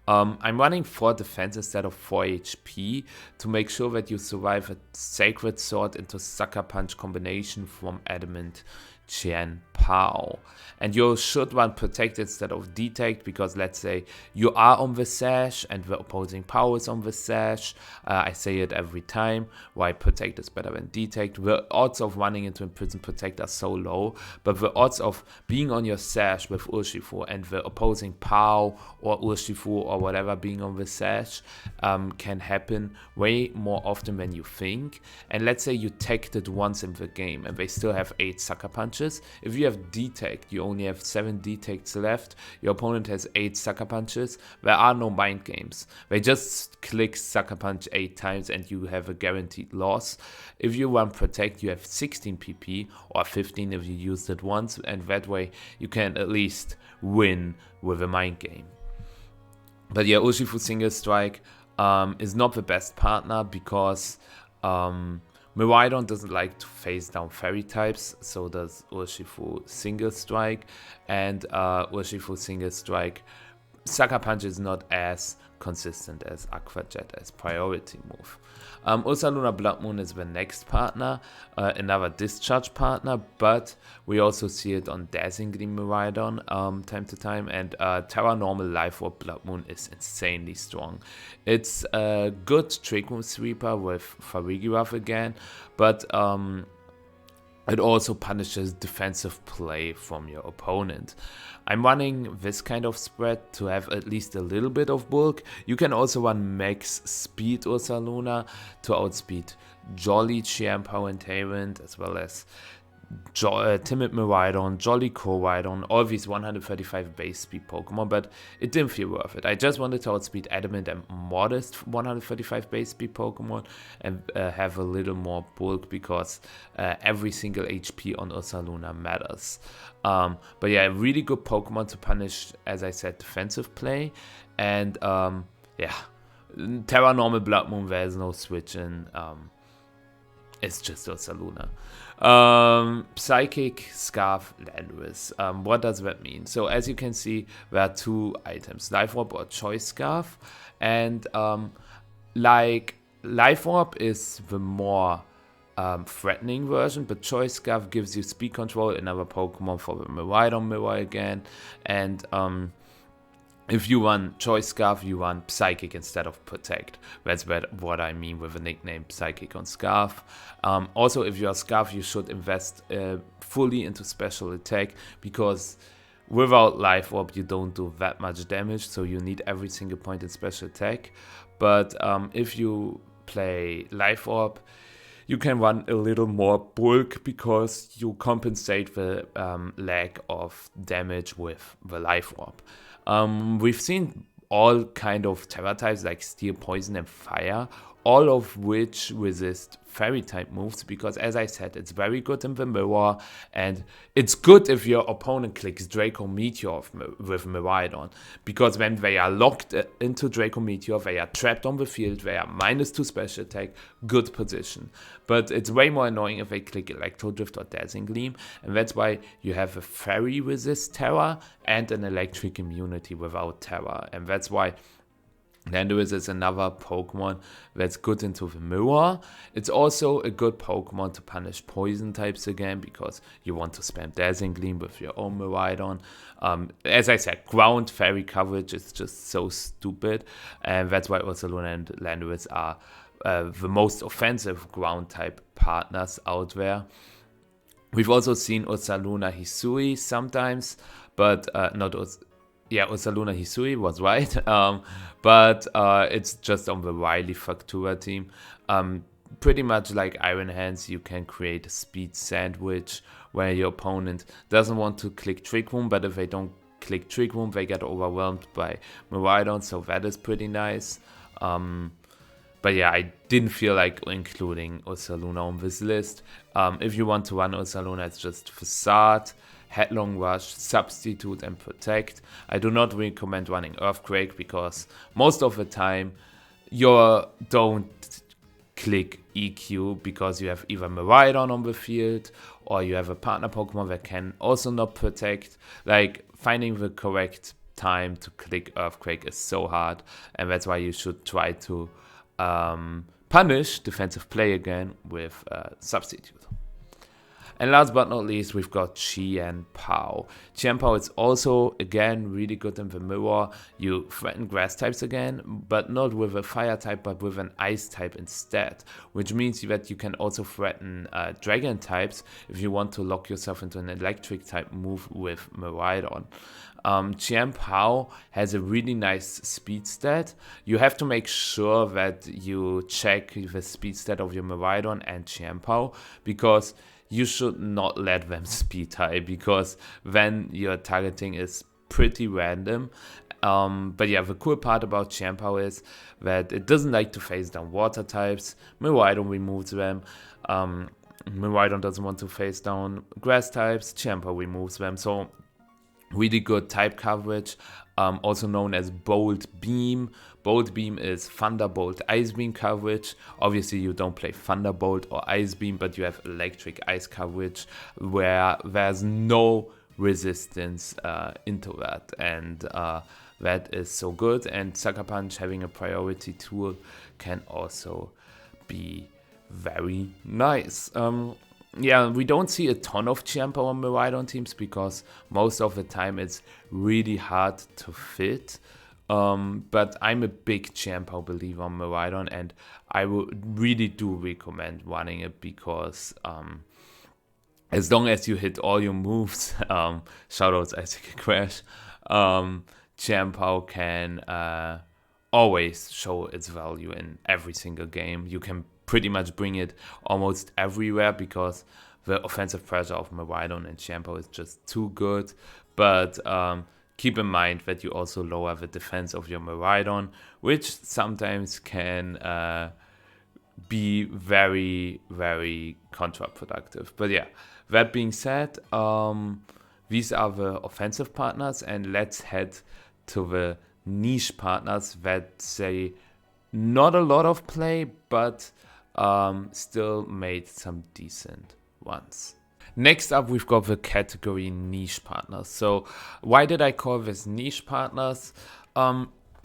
I'm running 4 defense instead of 4 HP to make sure that you survive a Sacred Sword into Sucker Punch combination from Adamant Qianpao. And you should run Protect instead of Detect, because let's say you are on the Sash and the opposing power is on the Sash. I say it every time, why Protect is better than Detect. The odds of running into Imprison Protect are so low, but the odds of being on your Sash with Urshifu and the opposing POW or Urshifu or whatever being on the Sash can happen way more often than you think. And let's say you tagged it once in the game and they still have 8 Sucker Punches. If you have Detect, you only have 7 Detects left. Your opponent has 8 Sucker Punches. There are no mind games. They just click Sucker Punch 8 times and you have a guaranteed loss. If you run Protect, you have 16 PP or 15 if you used it once, and that way you can at least win with a mind game. But yeah, Urshifu Single Strike is not the best partner because Miraidon doesn't like to face down fairy types, so does Urshifu Single Strike, and Urshifu Single Strike Sucker Punch is not as consistent as Aqua Jet as priority move. Ursaluna Blood Moon is the next partner, another discharge partner, but we also see it on Dazzingly Miraidon time to time, and Terra Normal Life Orb Blood Moon is insanely strong. It's a good Trick Room Sweeper with Farigiraf again, but it also punishes defensive play from your opponent. I'm running this kind of spread to have at least a little bit of bulk. You can also run max speed Ursaluna to outspeed Jolly, Chiampo, and Tyrant, as well as Timid Miraidon, Jolly Miraidon, all these 135 base speed Pokemon, but it didn't feel worth it. I just wanted to outspeed Adamant and modest 135 base speed Pokemon and have a little more bulk because every single HP on Ursaluna matters. But yeah, really good Pokemon to punish, as I said, defensive play. And yeah, Terra Normal Blood Moon, there's no switching. It's just Ursaluna. Psychic Scarf Landorus. What does that mean? So as you can see, there are two items, Life Orb or Choice Scarf. And like Life Orb is the more threatening version, but Choice Scarf gives you speed control, another Pokemon for the Miraidon Mirror again. And if you run Choice Scarf, you run Psychic instead of Protect. That's what I mean with the nickname Psychic on Scarf. Also, if you're Scarf, you should invest fully into special attack, because without Life Orb, you don't do that much damage, so you need every single point in special attack. But if you play Life Orb, you can run a little more bulk because you compensate the lack of damage with the Life Orb. We've seen all kind of Terra types like Steel, Poison, and Fire, all of which resist Fairy type moves, because as I said, it's very good in the mirror, and it's good if your opponent clicks Draco Meteor with Miraidon, because when they are locked into Draco Meteor, they are trapped on the field, they are -2 special attack, good position. But it's way more annoying if they click Electro Drift or Dazzling Gleam, and that's why you have a Fairy resist Terra and an Electric immunity without Terra, and that's why Landorus is another Pokemon that's good into the mirror. It's also a good Pokemon to punish poison types again, because you want to spam Dazzling Gleam with your own Miraidon. As I said, ground fairy coverage is just so stupid, and that's why Ursaluna and Landorus are the most offensive ground type partners out there. We've also seen Ursaluna Hisui sometimes, but not Ursaluna. Yeah, Ursaluna Hisui was right, but it's just on the Wily Factura team. Pretty much like Iron Hands, you can create a speed sandwich where your opponent doesn't want to click Trick Room, but if they don't click Trick Room, they get overwhelmed by Miraidon, so that is pretty nice. But yeah, I didn't feel like including Ursaluna on this list. If you want to run Ursaluna, it's just Facade, Headlong Rush, Substitute, and Protect. I do not recommend running Earthquake, because most of the time you don't click EQ because you have either Miraidon on the field or you have a partner Pokemon that can also not protect. Like, finding the correct time to click Earthquake is so hard, and that's why you should try to punish defensive play again with Substitute. And last but not least, we've got Chianpao. Chianpao is also, again, really good in the mirror. You threaten grass types again, but not with a fire type, but with an ice type instead. Which means that you can also threaten dragon types if you want to lock yourself into an electric type move with Miraidon. Chianpao has a really nice speed stat. You have to make sure that you check the speed stat of your Miraidon and Chianpao, because you should not let them speed high, because then your targeting is pretty random. But yeah, the cool part about Chianpao is that it doesn't like to face down water types. Miraidon removes them. Miraidon doesn't want to face down grass types. Chianpao removes them. So really good type coverage, also known as Bolt Beam. Bolt Beam is Thunderbolt Ice Beam coverage. Obviously you don't play Thunderbolt or Ice Beam, but you have Electric Ice coverage where there's no resistance into that. And that is so good, and Sucker Punch having a priority tool can also be very nice. Yeah, we don't see a ton of Champo on Miraidon teams because most of the time it's really hard to fit. But I'm a big Champo believer on Miraidon, and I would really do recommend running it because as long as you hit all your moves, shoutouts Isaac Crash, Champo can always show its value in every single game. You can pretty much bring it almost everywhere because the offensive pressure of Miraidon and Champo is just too good. But keep in mind that you also lower the defense of your Miraidon, which sometimes can be very, very counterproductive. But yeah, that being said, these are the offensive partners, and let's head to the niche partners that say not a lot of play, but still made some decent ones. Next up, we've got the category niche partners. So why did I call this niche partners?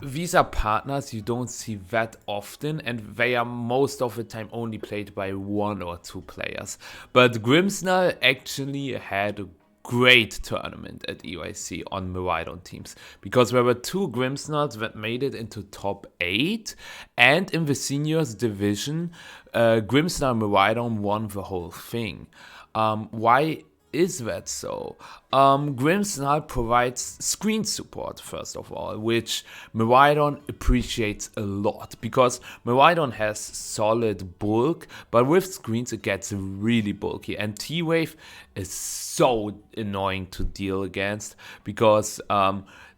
These are partners you don't see that often, and they are most of the time only played by 1 or 2 players. But Grimsnarl actually had a great tournament at EYC on Miraidon teams, because there were 2 Grimsnarls that made it into top 8, and in the seniors division, Grimsnarl Miraidon won the whole thing. Why is that so? Grimsnarl provides screen support, first of all, which Miraidon appreciates a lot, because Miraidon has solid bulk, but with screens it gets really bulky, and T-Wave is so annoying to deal against, because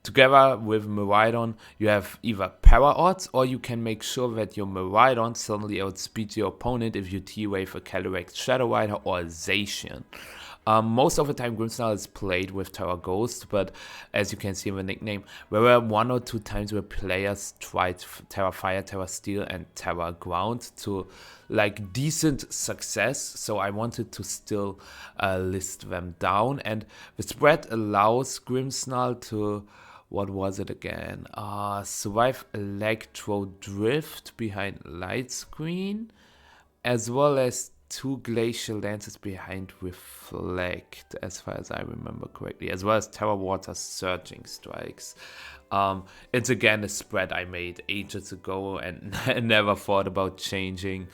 together with Miraidon, you have either para odds, or you can make sure that your Miraidon suddenly outspeeds your opponent if you T-Wave a Calyrex Shadow Rider or a Zacian. Most of the time Grimsnarl is played with Terra Ghost, but as you can see in the nickname, there were 1 or 2 times where players tried Terra Fire, Terra Steel and Terra Ground to like decent success, so I wanted to still list them down, and the spread allows Grimsnarl to, what was it again, survive Electro Drift behind Light Screen, as well as 2 Glacial Lances behind Reflect, as far as I remember correctly, as well as Terra Water Surging Strikes. It's again a spread I made ages ago and never thought about changing.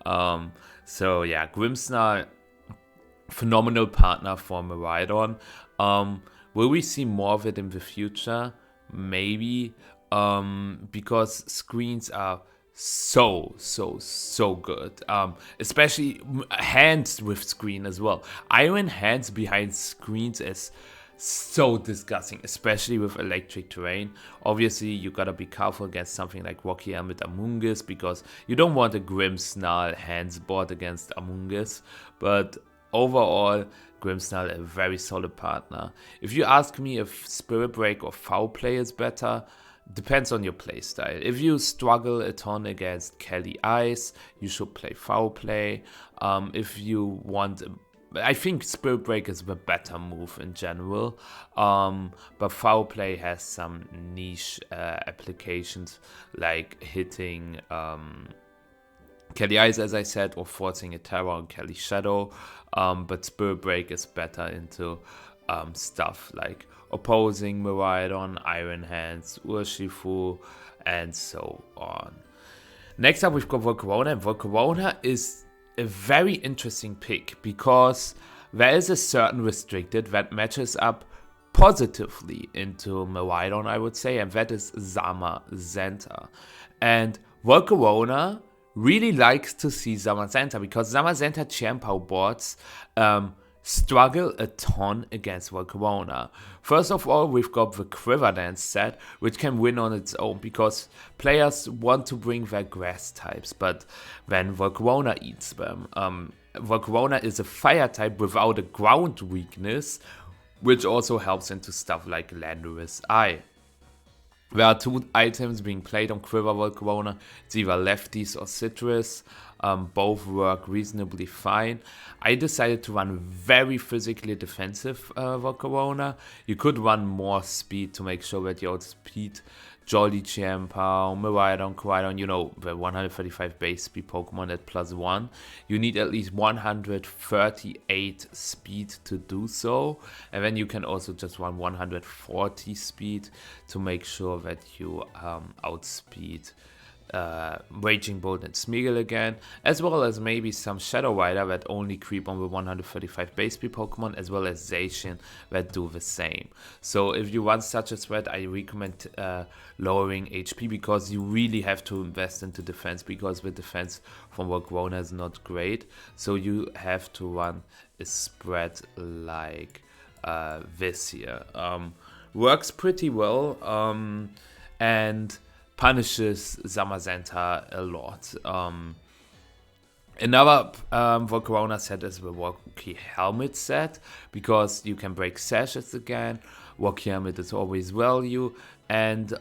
So yeah, Grimsnarl, phenomenal partner for Miraidon. Will we see more of it in the future? Maybe, because screens are so good, especially hands with screen as well. Iron hands behind screens is so disgusting, especially with electric terrain. Obviously you gotta be careful against something like Rocky Helmet Amoonguss, because you don't want a Grimsnarl hands board against Amoonguss, but overall Grimsnarl a very solid partner. If you ask me if Spirit Break or Foul Play is better, depends on your playstyle. If you struggle a ton against Kelly Ice, you should play Foul Play. If you want, I think Spirit Break is the better move in general, but Foul Play has some niche applications, like hitting Kelly Ice, as I said, or forcing a Terror on Kelly Shadow, but Spirit Break is better into stuff like opposing Miraidon, Iron Hands, Urshifu, and so on. Next up, we've got Volcarona. Volcarona is a very interesting pick because there is a certain restricted that matches up positively into Miraidon, I would say, and that is Zamazenta. And Volcarona really likes to see Zamazenta because Zamazenta Champo boards struggle a ton against Volcarona. First of all, we've got the Quiver Dance set, which can win on its own because players want to bring their grass types, but then Volcarona eats them. Volcarona is a fire type without a ground weakness, which also helps into stuff like Landorus Eye. There are 2 items being played on Quiver Volcarona. It's either Lefties or Citrus. Both work reasonably fine. I decided to run very physically defensive Volcarona. You could run more speed to make sure that you outspeed Jolly, Chiampao, Miraidon, Quaidon, you know, the 135 base speed Pokemon at +1. You need at least 138 speed to do so. And then you can also just run 140 speed to make sure that you outspeed Raging Bolt and Smeagol again, as well as maybe some Shadow Rider that only creep on the 135 base speed Pokemon, as well as Zacian that do the same. So if you run such a threat, I recommend lowering HP, because you really have to invest into defense, because the defense from Volcarona is not great. So you have to run a spread like this here. Works pretty well, and punishes Zamazenta a lot. Another Volcarona set is the Rocky Helmet set, because you can break sashes again. Rocky Helmet is always value, and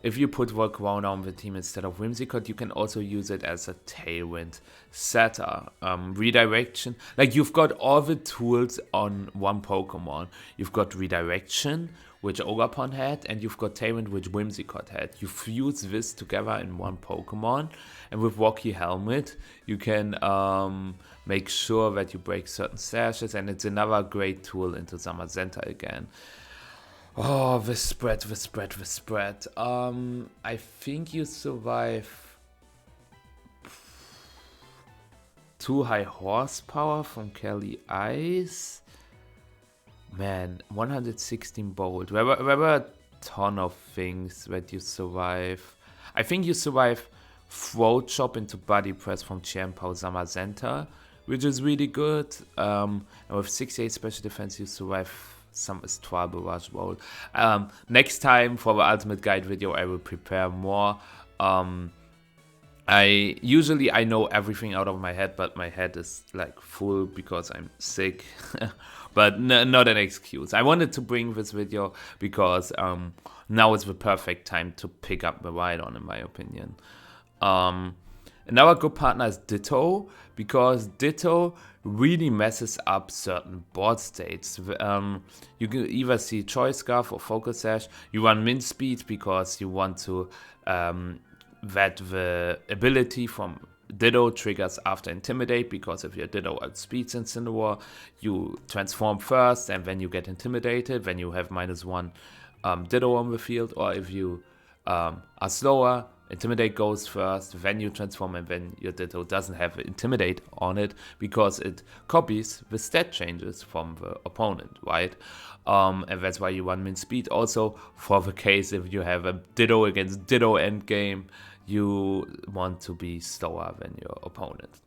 if you put Volcarona on the team instead of Whimsicott, you can also use it as a Tailwind setter. Redirection, like you've got all the tools on one Pokemon. You've got Redirection, which Ogerpon had, and you've got Tailwind, which Whimsicott had. You fuse this together in one Pokemon, and with Rocky Helmet, you can make sure that you break certain sashes, and it's another great tool into Zamazenta again. Oh, the spread. I think you survive 2 high horsepower from Kelly Ice. Man, 116 bolt. There were a ton of things that you survive. I think you survive Throat Chop into Body Press from Chiampao Zamazenta, which is really good. And with 68 special defense, you survive some Astral Barrage Bolt. Next time for the Ultimate Guide video, I will prepare more. I know everything out of my head, but my head is like full because I'm sick. But not an excuse. I wanted to bring this video because now is the perfect time to pick up Miraidon, in my opinion. Another good partner is Ditto, because Ditto really messes up certain board states. You can either see Choice Scarf or Focus Sash. You run Min Speed because you want to that the ability from Ditto triggers after Intimidate, because if your Ditto outspeeds Incineroar, you transform first and then you get intimidated, then you have -1 Ditto on the field. Or if you are slower, Intimidate goes first, then you transform, and then your Ditto doesn't have Intimidate on it because it copies the stat changes from the opponent, right? And that's why you run Min Speed. Also, for the case if you have a Ditto against Ditto endgame, you want to be slower than your opponent,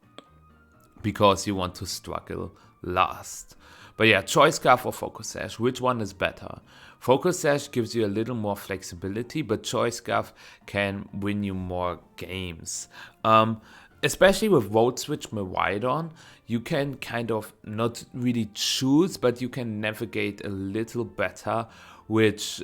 because you want to struggle last. But yeah, Choice Scarf or Focus Sash, which one is better? Focus Sash gives you a little more flexibility, but Choice Scarf can win you more games. Especially with Volt Switch Miraidon, you can kind of not really choose, but you can navigate a little better which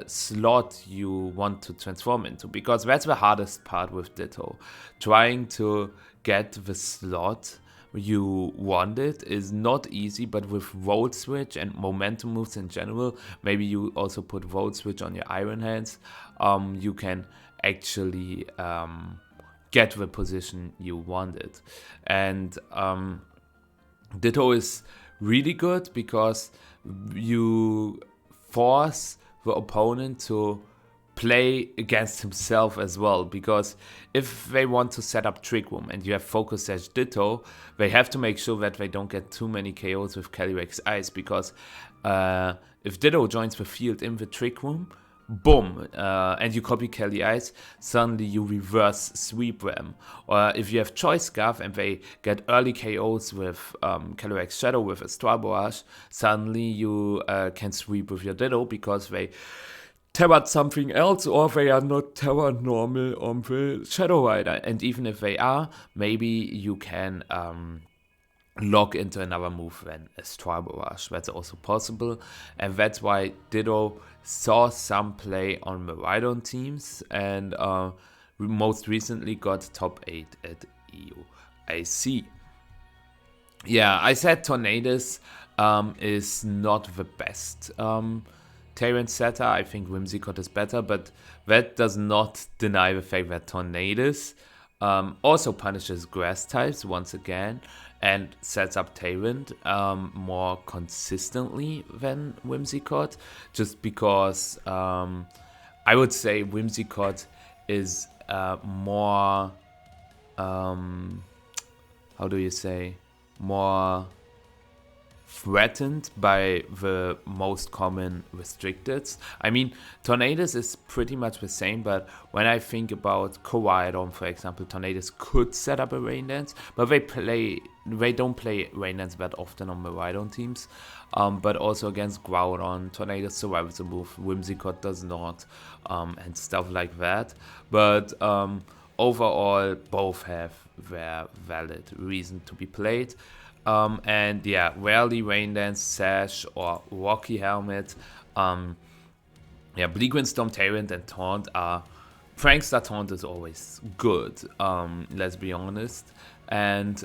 slot you want to transform into, because that's the hardest part with Ditto. Trying to get the slot you want it is not easy, but with Volt Switch and momentum moves in general, maybe you also put Volt Switch on your Iron Hands, you can actually get the position you wanted. And Ditto is really good because you force the opponent to play against himself as well, because if they want to set up Trick Room and you have Focus Sash Ditto, they have to make sure that they don't get too many KOs with Calyrex Ice, because if Ditto joins the field in the Trick Room, boom, and you copy Kelly Ice, suddenly you reverse sweep them. Or if you have Choice Scarf and they get early KOs with Calyrex Shadow with Astral Barrage, suddenly you can sweep with your Ditto because they terrored something else, or they are not terror normal on the Shadow Rider. And even if they are, maybe you can log into another move than Astral Barrage. That's also possible, and that's why Ditto saw some play on Miraidon teams, and most recently got top 8 at EU. I see. Yeah, I said Tornadus is not the best Terran setter. I think Whimsicott is better, but that does not deny the fact that Tornadus also punishes grass types once again and sets up Tyrant more consistently than Whimsicott, just because I would say Whimsicott is more, how do you say, more threatened by the most common restricteds. I mean, Tornadus is pretty much the same, but when I think about Miraidon, for example, Tornadus could set up a Rain Dance, but they don't play Rain Dance that often on Miraidon teams. But also against Groudon, Tornadus survives the move, Whimsicott does not, and stuff like that. But overall, both have their valid reason to be played. And yeah, rarely Rain Dance, Sash, or Rocky Helmet. Yeah, Bleak Windstorm, Tyrant, and Taunt are... Prankster Taunt is always good, let's be honest. And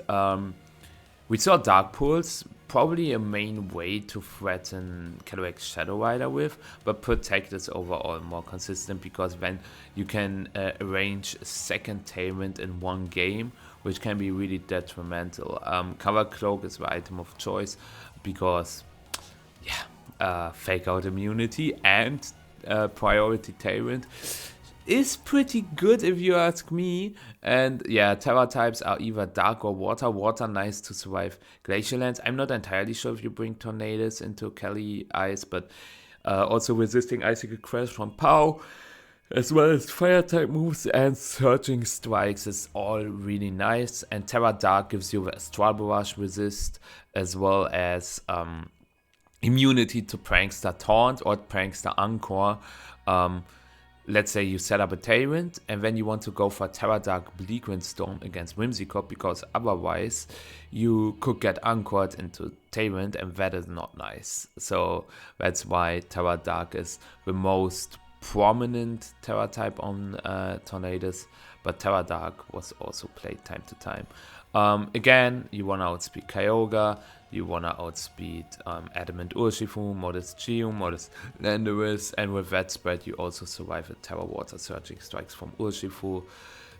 we saw Dark Pulse, probably a main way to threaten Cataract's Shadow Rider with, but Protect is overall more consistent because then you can arrange a second Tyrant in one game, which can be really detrimental. Cover Cloak is the item of choice because, yeah, Fake Out immunity and Priority Tyrant is pretty good if you ask me. And yeah, Terra types are either Dark or Water. Water nice to survive Glacial Lands. I'm not entirely sure if you bring Tornadus into Kelly Ice, but also resisting Icicle Crash from Pow, as well as Fire type moves and Surging Strikes is all really nice. And Terra Dark gives you the Astral Barrage resist, as well as immunity to Prankster Taunt or Prankster Anchor. Let's say you set up a Tyrant and then you want to go for Terra Dark Bleak Windstorm against Whimsicott, because otherwise you could get anchored into Tyrant and that is not nice. So that's why Terra Dark is the most prominent Terra type on Tornadus, but Terra Dark was also played time to time. Again, you want to outspeed Kyogre, you want to outspeed Adamant Urshifu, Modest Geom, Modest Landorus, and with that spread you also survive a Terra Water Surging Strikes from Urshifu.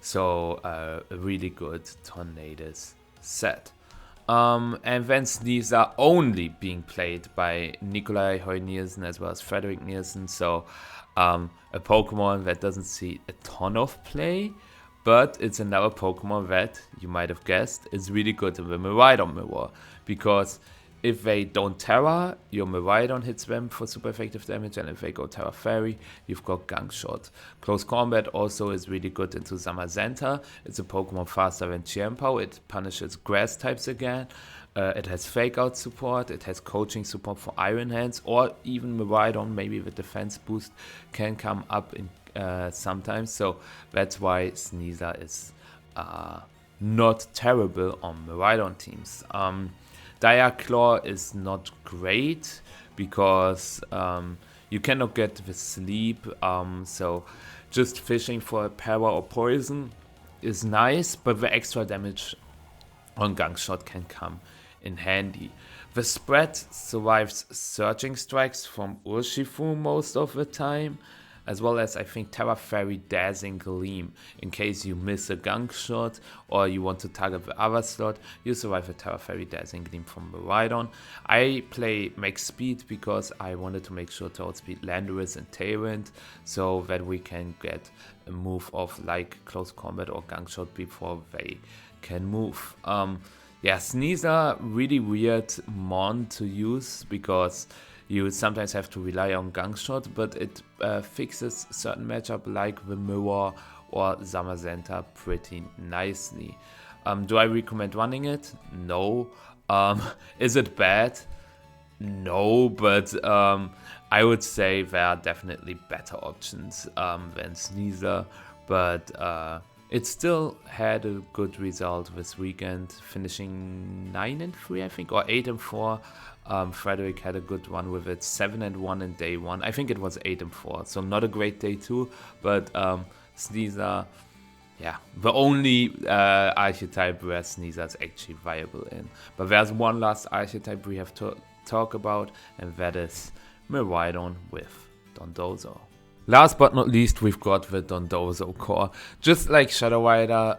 So a really good Tornadus set. And then Sneasel only being played by Nikolai Hoy Nielsen as well as Frederick Nielsen, so a Pokemon that doesn't see a ton of play, but it's another Pokemon that, you might have guessed, is really good in the Miraidon mirror, because if they don't Terra, your Miraidon hits them for super effective damage, and if they go Terra Fairy, you've got Gunk Shot. Close Combat also is really good into Zamazenta. It's a Pokemon faster than Chiempo. It punishes grass types again. It has Fake Out support, it has coaching support for Iron Hands, or even Miraidon, maybe the defense boost can come up in sometimes. So that's why Sneasel is not terrible on Miraidon teams. Dire Claw is not great because you cannot get the sleep, so just fishing for a Para or Poison is nice, but the extra damage on Gunk Shot can come in handy. The spread survives Surging Strikes from Urshifu most of the time, as well as I think Terra Fairy Dazzling Gleam. In case you miss a Gunk Shot or you want to target the other slot, you survive a Terra Fairy Dazzling Gleam from Miraidon. I play Max Speed because I wanted to make sure to outspeed Landorus and Tyrant, so that we can get a move of like Close Combat or Gunk Shot before they can move. Yeah, Sneasel, really weird mon to use because you sometimes have to rely on Gunk Shot, but it fixes certain matchup like the Mirror or Zamazenta pretty nicely. Do I recommend running it? No. Is it bad? No, but I would say there are definitely better options than Sneasel, but it still had a good result this weekend, finishing 9-3, I think, or 8-4. Frederick had a good one with it, 7-1 in day one. I think it was 8-4, so not a great day two, but Sneasel, yeah, the only archetype where Sneasel is actually viable in. But there's one last archetype we have to talk about, and that is Miraidon with Dozo. Last but not least, we've got the Dozo Core. Just like Shadow Rider,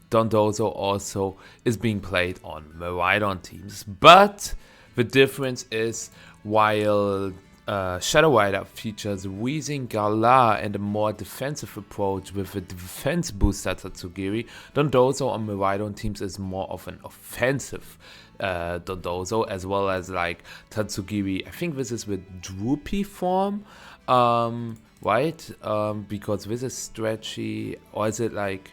Dozo also is being played on Miraidon teams. But the difference is, while Shadow Rider features Weezing Gala and a more defensive approach with a defense booster Tatsugiri, Dozo on Miraidon teams is more of an offensive Dozo, as well as like Tatsugiri. I think this is with droopy form, right? Because this is stretchy, or is it like...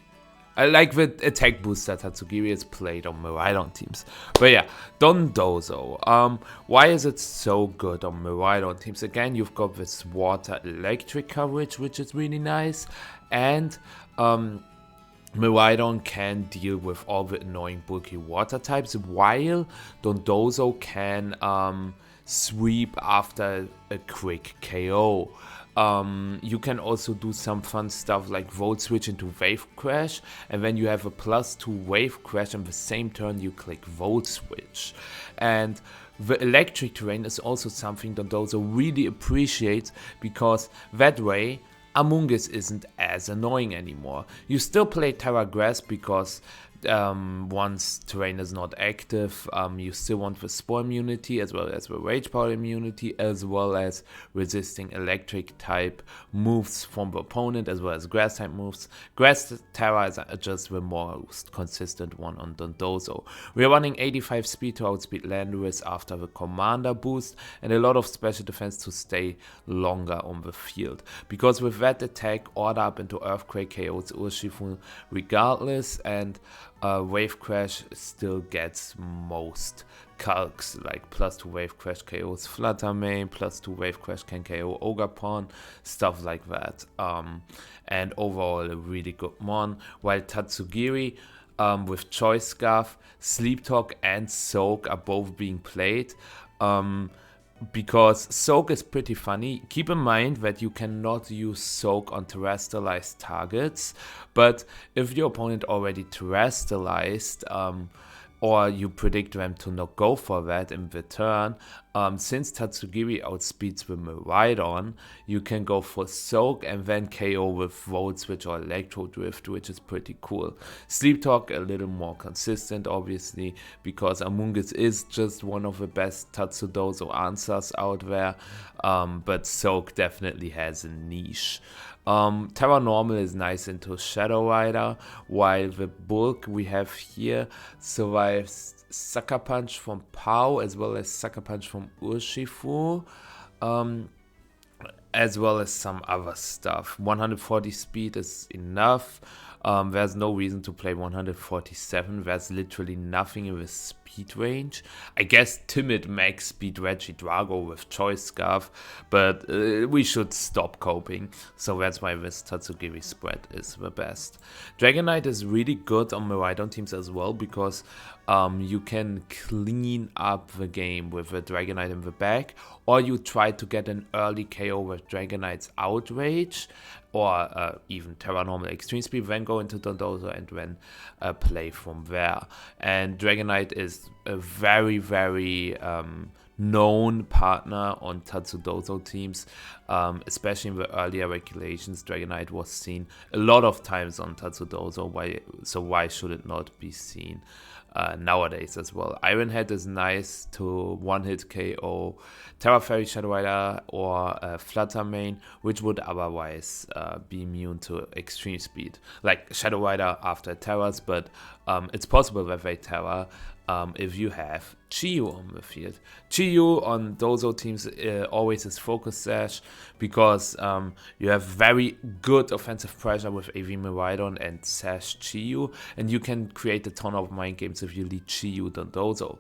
I like the attack boost that Tatsugiri is played on Miraidon teams. But yeah, Dozo. Why is it so good on Miraidon teams? Again, you've got this water electric coverage, which is really nice. And Miraidon can deal with all the annoying bulky water types, while Dozo can sweep after a quick KO. You can also do some fun stuff like Volt Switch into Wave Crash, and when you have a +2 Wave Crash on the same turn you click Volt Switch. And the electric terrain is also something that Dozo really appreciates, because that way Amoonguss isn't as annoying anymore. You still play Terra Grass because once terrain is not active, you still want the Spore immunity, as well as the Rage Powder immunity, as well as resisting electric type moves from the opponent, as well as grass type moves. Grass Terra is just the most consistent one on Dozo. We are running 85 speed to outspeed Landorus after the commander boost, and a lot of special defense to stay longer on the field, because with that attack, Order Up into Earthquake KOs Urshifu regardless, and Wave Crash still gets most calcs, like +2 Wave Crash KOs Fluttermane, +2 Wave Crash can KO Ogerpon, stuff like that. And overall a really good mon, while Tatsugiri with Choice Scarf, Sleep Talk and Soak are both being played. Because Soak is pretty funny. Keep in mind that you cannot use Soak on terrestrialized targets, but if your opponent already terrestrialized, or you predict them to not go for that in the turn, since Tatsugiri outspeeds the Miraidon, you can go for Soak and then KO with Volt Switch or Electro Drift, which is pretty cool. Sleep Talk a little more consistent, obviously, because Amoonguss is just one of the best Tatsudozo answers out there, but Soak definitely has a niche. Terra Normal is nice into Shadow Rider, while the bulk we have here survives Sucker Punch from Pau, as well as Sucker Punch from Urshifu, as well as some other stuff. 140 speed is enough. There's no reason to play 147. There's literally nothing in the speed range. I guess Timid max speed Regidrago with Choice Scarf, but we should stop coping. So that's why this Tatsugiri spread is the best. Dragonite is really good on Miraidon teams as well, because you can clean up the game with a Dragonite in the back, or you try to get an early KO with Dragonite's Outrage, or even Terra Normal Extreme Speed, then go into Dozo and then play from there. And Dragonite is a very, very known partner on Tatsudozo teams, especially in the earlier regulations. Dragonite was seen a lot of times on Tatsudozo, so why should it not be seen nowadays as well? Iron Head is nice to one-hit KO Terra Fairy, Shadow Rider, or Fluttermane, which would otherwise be immune to extreme speed, like Shadow Rider after Terras, but it's possible that they Terra if you have Chiyu on the field. Chiyu on Dozo teams always is Focus Sash, because you have very good offensive pressure with EV Miraidon and Sash Chiyu, and you can create a ton of mind games if you lead Chiyu on Dozo,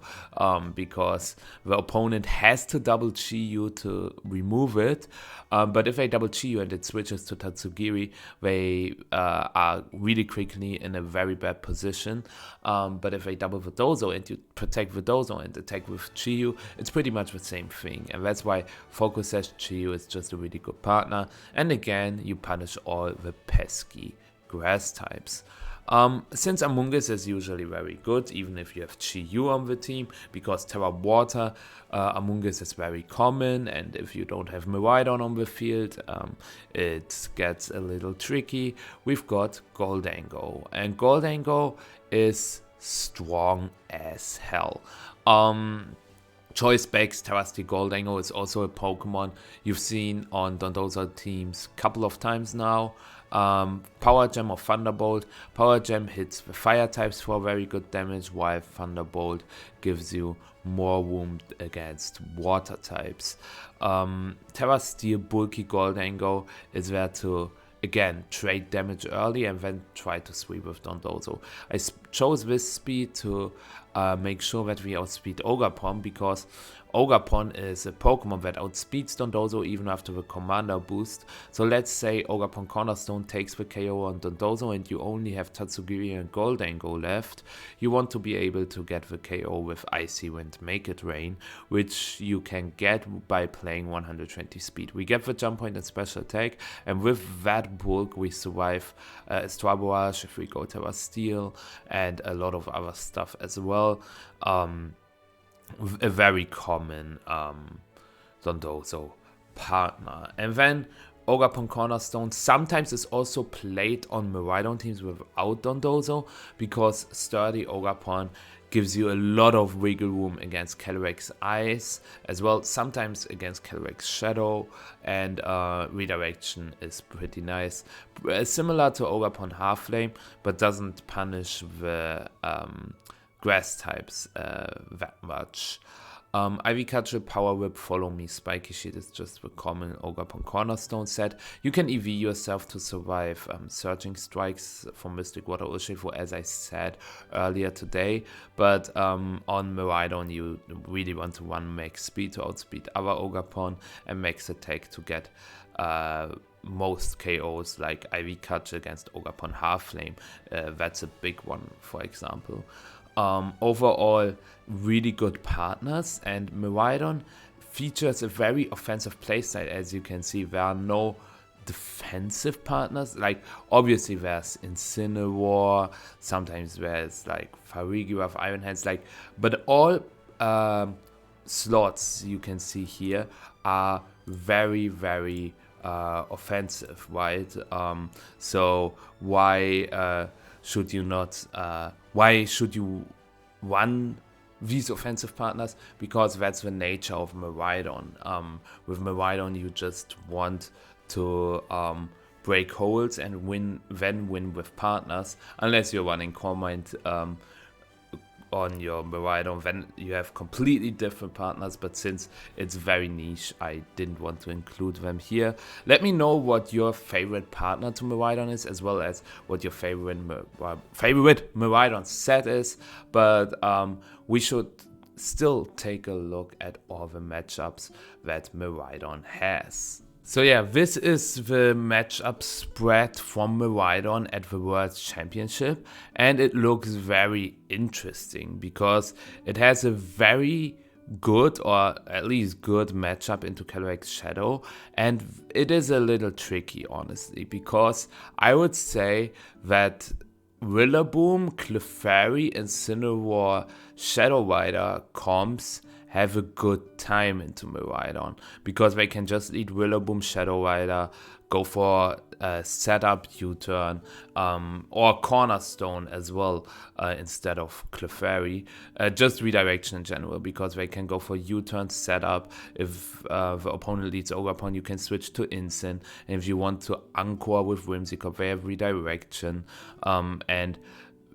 because the opponent has to double Chiyu to remove it, but if they double Chiyu and it switches to Tatsugiri, they are really quickly in a very bad position, but if they double the Dozo and you protect the Dozo and attack with Chiyu, it's pretty much the same thing, and that's why Focus Sash Chiyu is just a really good partner. And again, you punish all the pesky grass types. Since Amoonguss is usually very good, even if you have GU on the team, because Terra Water, Amoonguss is very common, and if you don't have Miraidon on the field, it gets a little tricky. We've got Goldango, and Goldango is strong as hell. Choice Specs Terrasty Goldango is also a Pokemon you've seen on Dondozo teams a couple of times now. Power Gem or Thunderbolt. Power Gem hits the fire types for very good damage, while Thunderbolt gives you more wound against water types. Terra Steel Bulky Goldango is there to, again, trade damage early and then try to sweep with Dondozo. I chose this speed to make sure that we outspeed Ogerpon, because Ogerpon is a Pokemon that outspeeds Dondozo even after the Commander boost. So let's say Ogerpon Cornerstone takes the KO on Dondozo and you only have Tatsugiri and Goldango left. You want to be able to get the KO with Icy Wind, Make It Rain, which you can get by playing 120 speed. We get the jump point and special attack, and with that bulk we survive Strabarage if we go Terra Steel, and a lot of other stuff as well. A very common Dondozo partner. And then Ogerpon Cornerstone sometimes is also played on Miraidon teams without Dondozo, because sturdy Ogerpon gives you a lot of wiggle room against Calyrex Ice, as well sometimes against Calyrex Shadow, and redirection is pretty nice. Similar to Ogerpon Half-Flame, but doesn't punish the grass types that much. Ivy Cudgel, Power Whip, Follow Me, Spiky Sheet is just the common Ogerpon Cornerstone set. You can EV yourself to survive Surging Strikes from Mystic Water Urshifu, as I said earlier today, but on Miraidon you really want to run max speed to outspeed other Ogerpon and max attack to get most KOs, like Ivy Cudgel against Ogerpon Half-Flame. That's a big one, for example. Overall, really good partners, and Miraidon features a very offensive playstyle. As you can see, there are no defensive partners. Like, obviously there's Incineroar, sometimes there's like Farigiraf, Iron Hands, like, but all slots you can see here are very, very offensive, right? So why should you not? Why should you run these offensive partners? Because that's the nature of Miraidon. With Miraidon, you just want to break holes and then win with partners. Unless you're running Core Mind on your Miraidon, then you have completely different partners, but since it's very niche, I didn't want to include them here. Let me know what your favorite partner to Miraidon is, as well as what your favorite Miraidon set is, but we should still take a look at all the matchups that Miraidon has. So yeah, this is the matchup spread from Miraidon at the World Championship, and it looks very interesting because it has a very good, or at least good, matchup into Calyrex Shadow, and it is a little tricky, honestly, because I would say that Rillaboom, Clefairy, Incineroar, Shadow Rider comps have a good time into Miraidon, because they can just eat Rillaboom, Shadow Rider, go for a setup U-turn, or Cornerstone as well, instead of Clefairy. Just redirection in general, because they can go for U-turn setup. If the opponent leads Ogerpon, you can switch to Incin, and if you want to Anchor with Whimsicott, they have redirection, and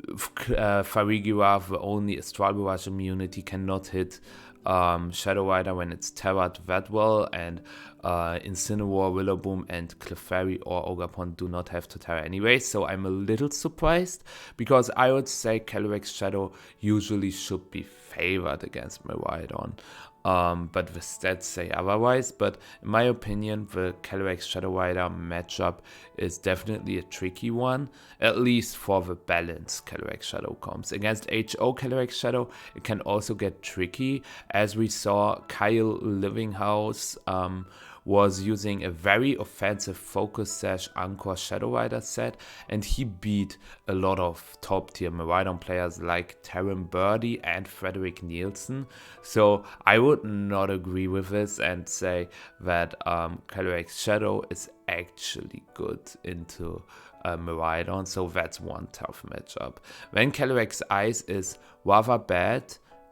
Farigiraf, the only Astral Barrage immunity, cannot hit Shadow Rider when it's terraed that well, and Incineroar, Rillaboom, and Clefairy or Ogerpon do not have to terra anyway, so I'm a little surprised, because I would say Calyrex Shadow usually should be favored against Miraidon. but the stats say otherwise. But in my opinion, the Calyrex Shadow Rider matchup is definitely a tricky one, at least for the balanced Calyrex Shadow comps. Against HO Calyrex Shadow, it can also get tricky, as we saw Kyle Livinghouse was using a very offensive Focus Sash Anchor Shadow Rider set, and he beat a lot of top tier Miraidon players like Taryn Birdie and Frederick Nielsen. So I would not agree with this and say that Calyrex Shadow is actually good into Miraidon, so that's one tough matchup. Then Calyrex Ice is rather bad,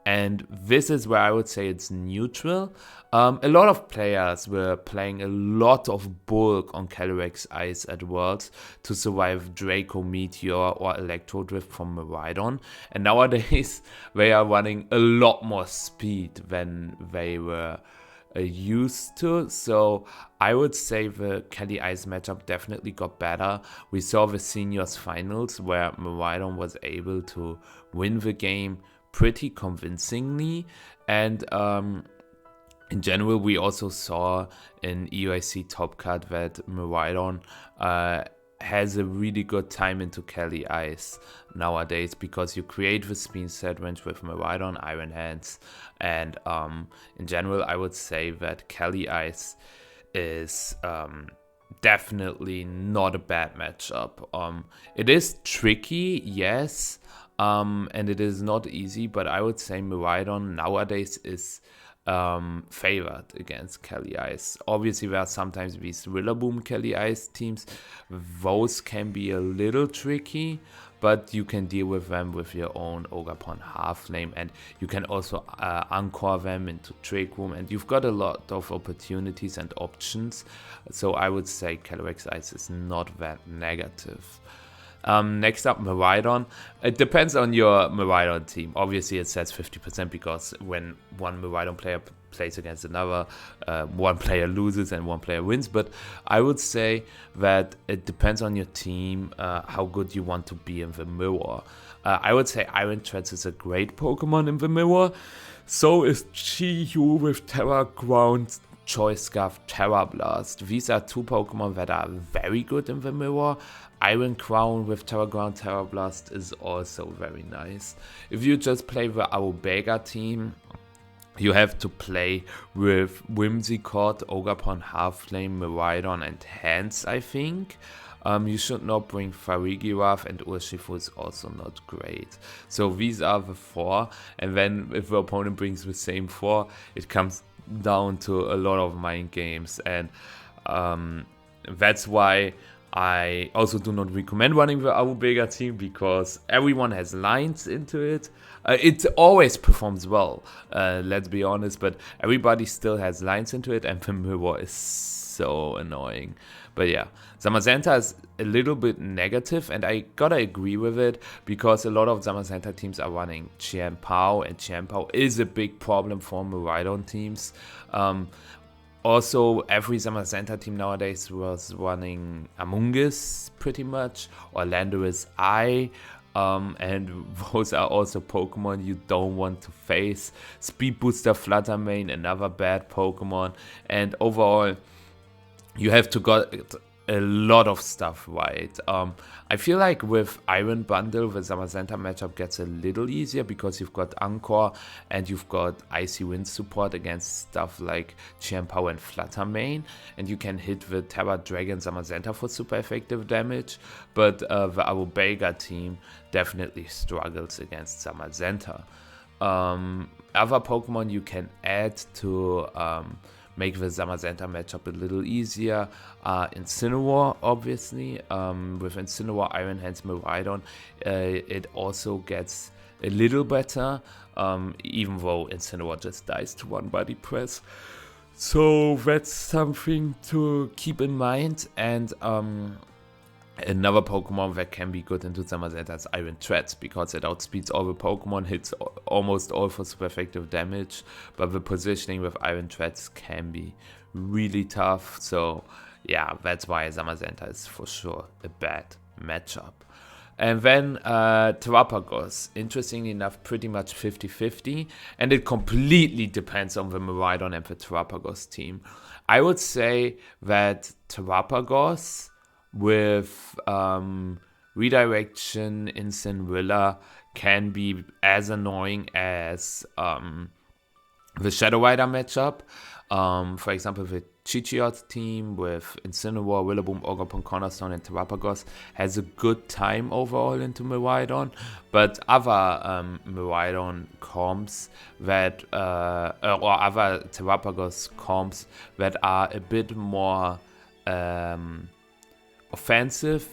and this is where I would say it's neutral. A lot of players were playing a lot of bulk on Calyrex Ice at Worlds to survive Draco Meteor or Electro Drift from Miraidon. And nowadays they are running a lot more speed than they were used to. So I would say the Cali Ice matchup definitely got better. We saw the seniors finals where Miraidon was able to win the game pretty convincingly, and in general we also saw in EUIC Top Cut that Miraidon has a really good time into Cali Ice nowadays, because you create the spin set range with Miraidon Iron Hands, and in general I would say that Cali Ice is definitely not a bad matchup. It is tricky, yes, and it is not easy, but I would say Miraidon nowadays is favored against Cali Ice. Obviously, there are sometimes these Rillaboom Cali Ice teams. Those can be a little tricky, but you can deal with them with your own Ogapon Halflame, and you can also anchor them into Trick Room, and you've got a lot of opportunities and options. So I would say Calyrex Ice is not that negative. Next up, Miraidon. It depends on your Miraidon team. Obviously, it says 50% because when one Miraidon player plays against another, one player loses and one player wins. But I would say that it depends on your team, how good you want to be in the mirror. I would say Iron Treads is a great Pokemon in the mirror. So is Chi-Yu with Terra Ground, Choice Scarf, Terra Blast. These are two Pokemon that are very good in the mirror. Iron Crown with Terra Ground, Terra Blast is also very nice. If you just play the Arubega team, you have to play with Whimsicott, Ogapon Halflame, Miraidon, and Hands, I think. You should not bring Farigiraf, and Urshifu is also not great. So these are the four, and then if the opponent brings the same four, it comes down to a lot of mind games, and that's why I also do not recommend running the Arubega team, because everyone has lines into it. It always performs well, let's be honest, but everybody still has lines into it, and the mirror is so annoying. But yeah, Zamazenta is a little bit negative, and I gotta agree with it, because a lot of Zamazenta teams are running Qianpao, and Qianpao is a big problem for Miraidon teams. Also, every Zamazenta team nowadays was running Amoonguss pretty much, or Landorus Eye, and those are also Pokemon you don't want to face. Speed Booster Fluttermane, another bad Pokemon, and overall you have to got a lot of stuff right. I feel like with Iron Bundle, the Zamazenta matchup gets a little easier, because you've got Anchor and you've got Icy Wind support against stuff like Qianpao and Fluttermane, and you can hit the Terra Dragon Zamazenta for super effective damage, but the Arubega team definitely struggles against Zamazenta. Other Pokemon you can add to make the Zamazenta matchup a little easier. Incineroar, obviously. With Incineroar, Iron Hands, Miraidon, it also gets a little better, even though Incineroar just dies to one body press. So that's something to keep in mind. And another Pokemon that can be good into Zamazenta is Iron Treads, because it outspeeds all the Pokemon, hits almost all for super effective damage, but the positioning with Iron Treads can be really tough. So yeah, that's why Zamazenta is for sure a bad matchup. And then Terrapagos, interestingly enough, pretty much 50-50. And it completely depends on the Miraidon and the Terrapagos team. I would say that Terrapagos with Redirection in Sinwilla can be as annoying as the Shadow Rider matchup. For example, the Chichiot team with Incineroar, Rillaboom, Ogerpon, Cornerstone, and Terrapagos has a good time overall into Miraidon, but other Miraidon comps that, or other Terrapagos comps that are a bit more offensive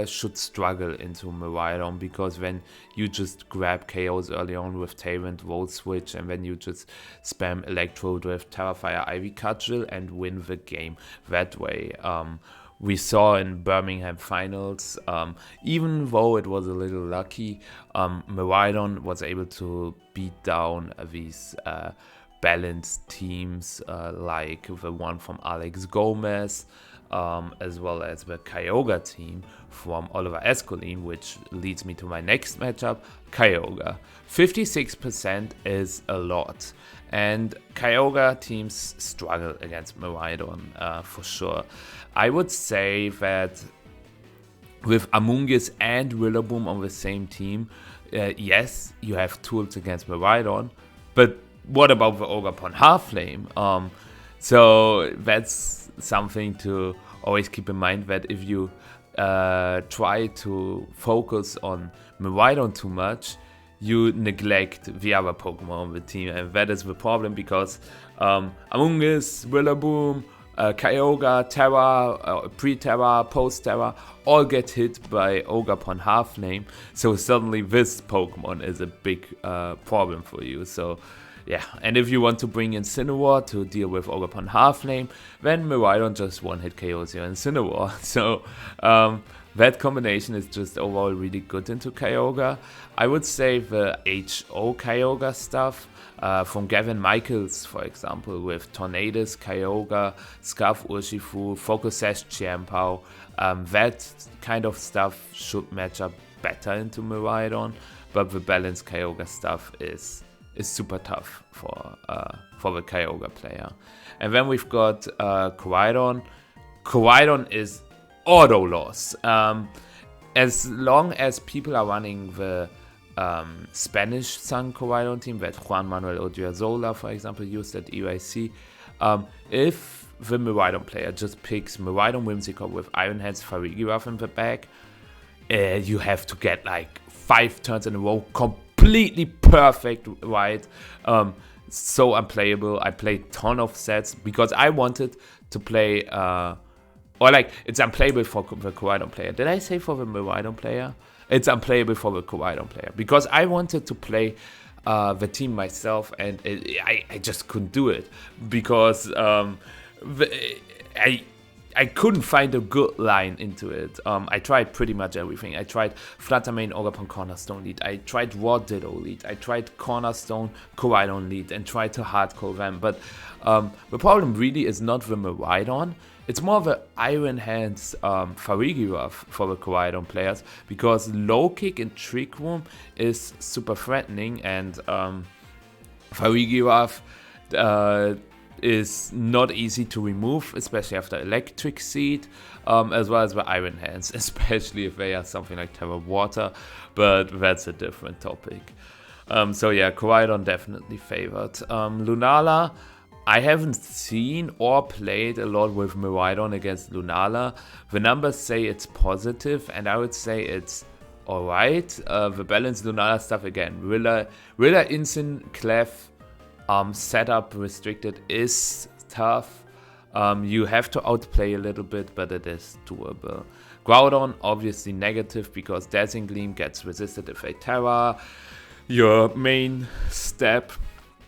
should struggle into Miraidon, because when you just grab KOs early on with Tailwind, Volt Switch, and then you just spam Electro Drift, Terrafire, Ivy Cudgel and win the game that way. We saw in Birmingham finals, even though it was a little lucky, Miraidon was able to beat down these balanced teams like the one from Alex Gomez, as well as the Kyogre team from Oliver Escolin, which leads me to my next matchup, Kyogre. 56% is a lot, and Kyogre teams struggle against Miraidon for sure. I would say that with Amoonguss and Rillaboom on the same team, yes, you have tools against Miraidon, but what about the Ogerpon Halflame? So that's something to always keep in mind, that if you try to focus on Miraidon too much, you neglect the other Pokemon on the team, and that is the problem, because Amoonguss, Rillaboom, Kyogre, Terra, pre-Terra, post-Terra all get hit by Ogerpon Halflame, so suddenly this Pokemon is a big problem for you. So yeah, and if you want to bring in Incineroar to deal with Ogerpon Halflame, then Miraidon just one-hit KOs your Incineroar. So that combination is just overall really good into Kyogre. I would say the HO Kyogre stuff from Gavin Michaels, for example, with Tornadus, Kyogre, Scarf Urshifu, Focus Sash Chiampao, that kind of stuff should match up better into Miraidon, but the balanced Kyogre stuff is super tough for the Kyogre player. And then we've got Koraidon. Koraidon is auto loss. As long as people are running the Spanish Sun Koraidon team that Juan Manuel Odriozola, for example, used at EYC, if the Miraidon player just picks Miraidon Whimsicott with Iron Hands Farigiraf in the back, you have to get like 5 turns in a row completely perfect, right? So unplayable. I played ton of sets because I wanted to play, or like, it's unplayable for the Koraidon player. Did I say for the Miraidon player? It's unplayable for the Koraidon player because I wanted to play the team myself, and I just couldn't do it because I couldn't find a good line into it. I tried pretty much everything. I tried Fluttermane, Ogerpon Cornerstone lead. I tried Raw Ditto lead. I tried Cornerstone, Koraidon lead, and tried to hardcore them. But the problem really is not the Miraidon. It's more the Iron Hands Farigiraf for the Koraidon players, because Low Kick and Trick Room is super threatening, and Farigiraf is not easy to remove, especially after Electric Seed, as well as the Iron Hands, especially if they are something like Terra Water, but that's a different topic. So yeah, Koraidon definitely favored. Lunala, I haven't seen or played a lot with Miraidon against Lunala. The numbers say it's positive, and I would say it's alright. The balanced Lunala stuff again, Rilla Incin, Clef, setup restricted is tough. You have to outplay a little bit, but it is doable. Groudon, obviously negative, because Dazzling Gleam gets resisted if they Terra. Your main step,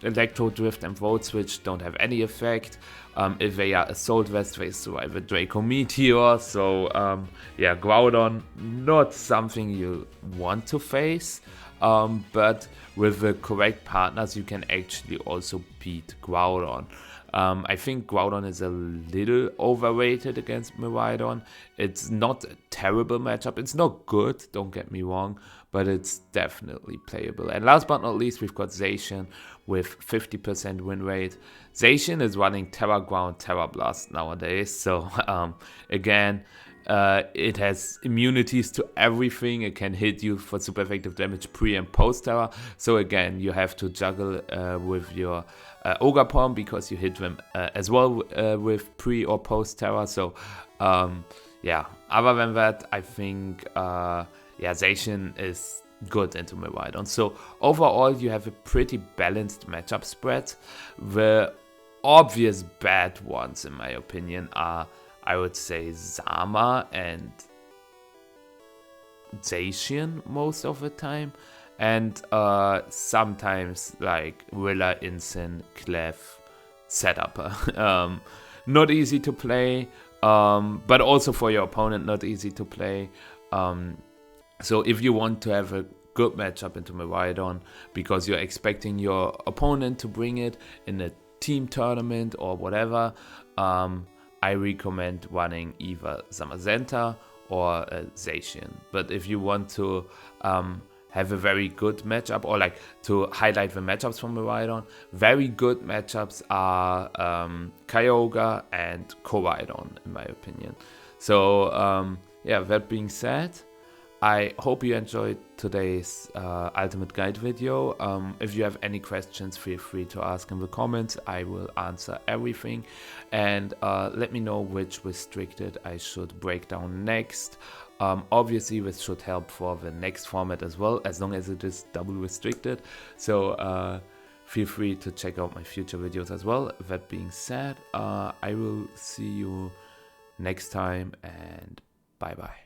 Electro Drift and Volt Switch, don't have any effect. If they are Assault Vest, they survive a Draco Meteor. So yeah, Groudon, not something you want to face. But with the correct partners, you can actually also beat Groudon. I think Groudon is a little overrated against Miraidon. It's not a terrible matchup. It's not good, don't get me wrong, but it's definitely playable. And last but not least, we've got Zacian with 50% win rate. Zacian is running Terra Ground, Terra Blast nowadays, so again, it has immunities to everything. It can hit you for super effective damage pre and post Terra. So again, you have to juggle with your Ogre Palm because you hit them as well with pre or post Terra. So yeah, other than that, I think Zacian is good into Miraidon. So overall, you have a pretty balanced matchup spread. The obvious bad ones, in my opinion, are, I would say, Zama and Zacian most of the time, and sometimes like Rilla, Incin, Clef, Setupper. Not easy to play, but also for your opponent not easy to play. So if you want to have a good matchup into Miraidon because you're expecting your opponent to bring it in a team tournament or whatever, I recommend running either Zamazenta or Zacian. But if you want to have a very good matchup, or like to highlight the matchups from Miraidon, very good matchups are Kyogre and Koraidon, in my opinion. So yeah, that being said, I hope you enjoyed today's Ultimate Guide video. If you have any questions, feel free to ask in the comments. I will answer everything. And let me know which restricted I should break down next. Obviously, this should help for the next format as well, as long as it is double restricted. So feel free to check out my future videos as well. That being said, I will see you next time, and bye bye.